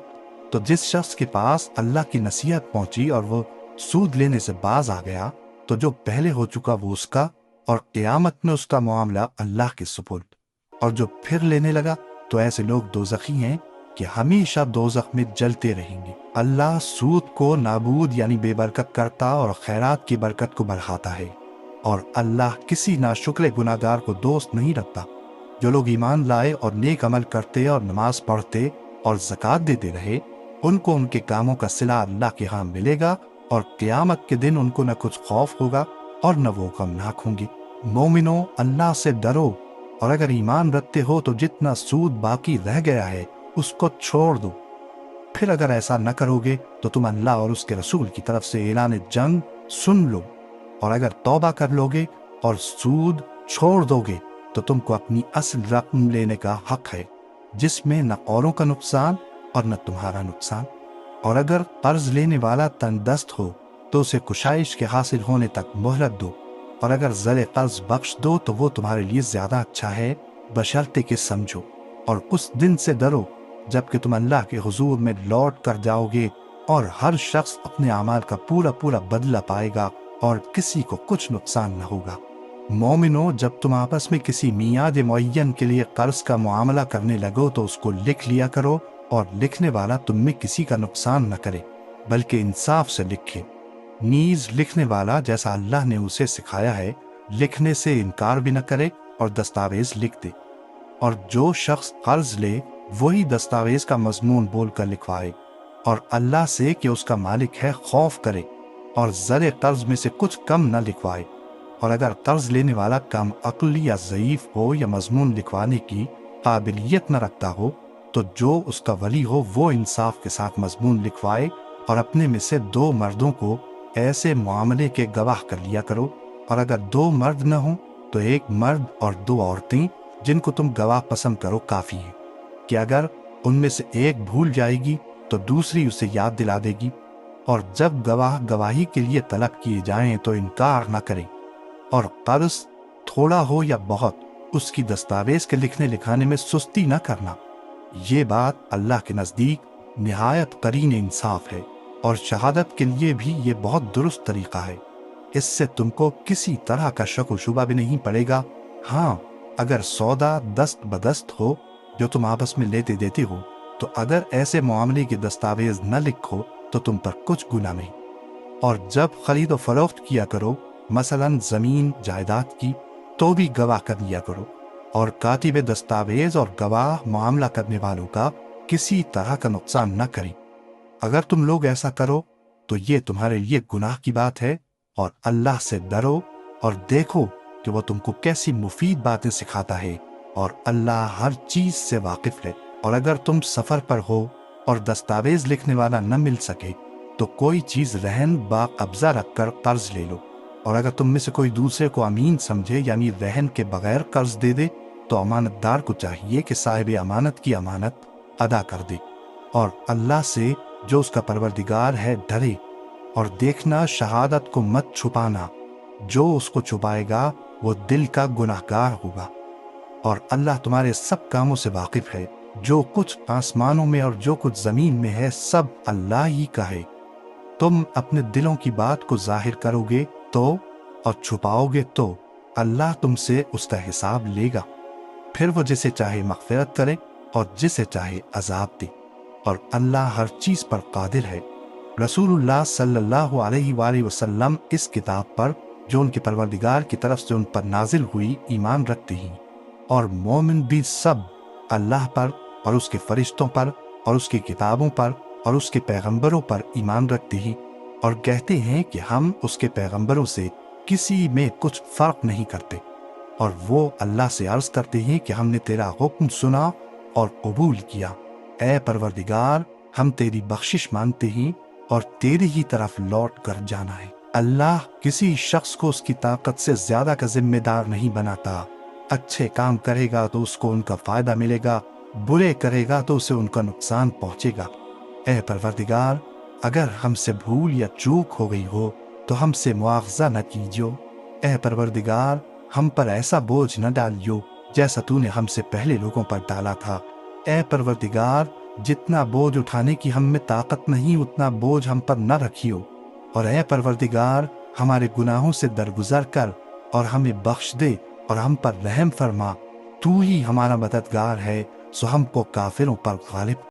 تو جس شخص کے پاس اللہ کی نصیحت پہنچی اور وہ سود لینے سے باز آ گیا تو جو پہلے ہو چکا وہ اس کا، اور قیامت میں اس کا معاملہ اللہ کے سپرد۔ اور جو پھر لینے لگا تو ایسے لوگ دوزخی ہیں کہ ہمیشہ دوزخ میں جلتے رہیں گے۔ اللہ سود کو نابود یعنی بے برکت کرتا اور خیرات کی برکت کو بڑھاتا ہے، اور اللہ کسی ناشکر گناہگار کو دوست نہیں رکھتا۔ جو لوگ ایمان لائے اور نیک عمل کرتے اور نماز پڑھتے اور زکوٰۃ دیتے رہے، ان کو ان کے کاموں کا صلہ اللہ کے ہاں ملے گا، اور قیامت کے دن ان کو نہ کچھ خوف ہوگا اور نہ وہ غمناک ہوں گے۔ مومنوں، اللہ سے ڈرو، اور اگر ایمان رکھتے ہو تو جتنا سود باقی رہ گیا ہے اس کو چھوڑ دو۔ پھر اگر ایسا نہ کرو گے تو تم اللہ اور اس کے رسول کی طرف سے اعلان جنگ سن لو، اور اگر توبہ کر لو گے اور سود چھوڑ دو گے تو تم کو اپنی اصل رقم لینے کا حق ہے، جس میں نہ اوروں کا نقصان اور نہ تمہارا نقصان۔ اور اگر قرض لینے والا تنگ دست ہو تو اسے کشائش کے حاصل ہونے تک مہلت دو، اور اگر زر قرض بخش دو تو وہ تمہارے لیے زیادہ اچھا ہے، بشرطے کہ سمجھو۔ اور اس دن سے ڈرو جب کہ تم اللہ کے حضور میں لوٹ کر جاؤ گے، اور ہر شخص اپنے اعمال کا پورا پورا بدلہ پائے گا، اور کسی کو کچھ نقصان نہ ہوگا۔ مومنوں، جب تم آپس میں کسی میعاد معین کے لیے قرض کا معاملہ کرنے لگو تو اس کو لکھ لیا کرو، اور لکھنے والا تم میں کسی کا نقصان نہ کرے بلکہ انصاف سے لکھے۔ نیز لکھنے والا جیسا اللہ نے اسے سکھایا ہے لکھنے سے انکار بھی نہ کرے اور دستاویز لکھ دے، اور جو شخص قرض لے وہی دستاویز کا مضمون بول کر لکھوائے، اور اللہ سے کہ اس کا مالک ہے خوف کرے، اور زر قرض میں سے کچھ کم نہ لکھوائے۔ اور اگر قرض لینے والا کم عقل یا ضعیف ہو یا مضمون لکھوانے کی قابلیت نہ رکھتا ہو تو جو اس کا ولی ہو وہ انصاف کے ساتھ مضمون لکھوائے، اور اپنے میں سے 2 مردوں کو ایسے معاملے کے گواہ کر لیا کرو، اور اگر 2 مرد نہ ہوں تو 1 مرد اور 2 عورتیں جن کو تم گواہ پسند کرو کافی ہے، کہ اگر ان میں سے ایک بھول جائے گی تو دوسری اسے یاد دلا دے گی۔ اور جب گواہ گواہی کے لیے طلب کیے جائیں تو انکار نہ کریں، اور قرض تھوڑا ہو یا بہت اس کی دستاویز کے لکھنے لکھانے میں سستی نہ کرنا۔ یہ بات اللہ کے نزدیک نہایت قرین انصاف ہے، اور شہادت کے لیے بھی یہ بہت درست طریقہ ہے۔ اس سے تم کو کسی طرح کا شک و شبہ بھی نہیں پڑے گا۔ ہاں، اگر سودا دست بدست ہو جو تم آپس میں لیتے دیتے ہو، تو اگر ایسے معاملے کی دستاویز نہ لکھو تو تم پر کچھ گناہ نہیں۔ اور جب خرید و فروخت کیا کرو، مثلا زمین جائیداد کی، تو بھی گواہ کر لیا کرو، اور کاتب دستاویز اور گواہ معاملہ کرنے والوں کا کسی طرح کا نقصان نہ کریں۔ اگر تم لوگ ایسا کرو تو یہ تمہارے لیے گناہ کی بات ہے، اور اللہ سے ڈرو اور دیکھو کہ وہ تم کو کیسی مفید باتیں سکھاتا ہے، اور اللہ ہر چیز سے واقف ہے۔ اور اگر تم سفر پر ہو اور دستاویز لکھنے والا نہ مل سکے تو کوئی چیز رہن با قبضہ رکھ کر قرض لے لو، اور اگر تم میں سے کوئی دوسرے کو امین سمجھے یعنی رہن کے بغیر قرض دے دے تو امانت دار کو چاہیے کہ صاحب امانت کی امانت ادا کر دے، اور اللہ سے جو اس کا پروردگار ہے ڈرے، اور دیکھنا شہادت کو مت چھپانا، جو اس کو چھپائے گا وہ دل کا گناہگار ہوگا، اور اللہ تمہارے سب کاموں سے واقف ہے، جو کچھ آسمانوں میں اور جو کچھ زمین میں ہے سب اللہ ہی کا ہے۔ تم اپنے دلوں کی بات کو ظاہر کرو گے تو اور چھپاؤ گے تو اللہ تم سے اس کا حساب لے گا، پھر وہ جسے چاہے مغفرت کرے اور جسے چاہے عذاب دے، اور اللہ ہر چیز پر قادر ہے۔ رسول اللہ صلی اللہ علیہ وآلہ وسلم اس کتاب پر جو ان کے پروردگار کی طرف سے ان پر نازل ہوئی ایمان رکھتے ہیں، اور مومن بھی سب اللہ پر اور اس کے فرشتوں پر اور اس کی کتابوں پر اور اس کے پیغمبروں پر ایمان رکھتے ہیں، اور کہتے ہیں کہ ہم اس کے پیغمبروں سے کسی میں کچھ فرق نہیں کرتے، اور وہ اللہ سے عرض کرتے ہیں کہ ہم نے تیرا حکم سنا اور قبول کیا، اے پروردگار ہم تیری بخشش مانتے ہیں اور تیری ہی طرف لوٹ کر جانا ہے۔ اللہ کسی شخص کو اس کی طاقت سے زیادہ کا ذمہ دار نہیں بناتا، اچھے کام کرے گا تو اس کو ان کا فائدہ ملے گا، برے کرے گا تو اسے ان کا نقصان پہنچے گا۔ اے پروردگار اگر ہم سے بھول یا چوک ہو گئی ہو تو ہم سے مواخذہ نہ کیجو، اے پروردگار ہم پر ایسا بوجھ نہ ڈالیو جیسا تو نے ہم سے پہلے لوگوں پر ڈالا تھا، اے پروردگار جتنا بوجھ اٹھانے کی ہم میں طاقت نہیں اتنا بوجھ ہم پر نہ رکھیو، اور اے پروردگار ہمارے گناہوں سے درگزر کر اور ہمیں بخش دے اور ہم پر رحم فرما، تو ہی ہمارا مددگار ہے، سو ہم کو کافروں پر غالب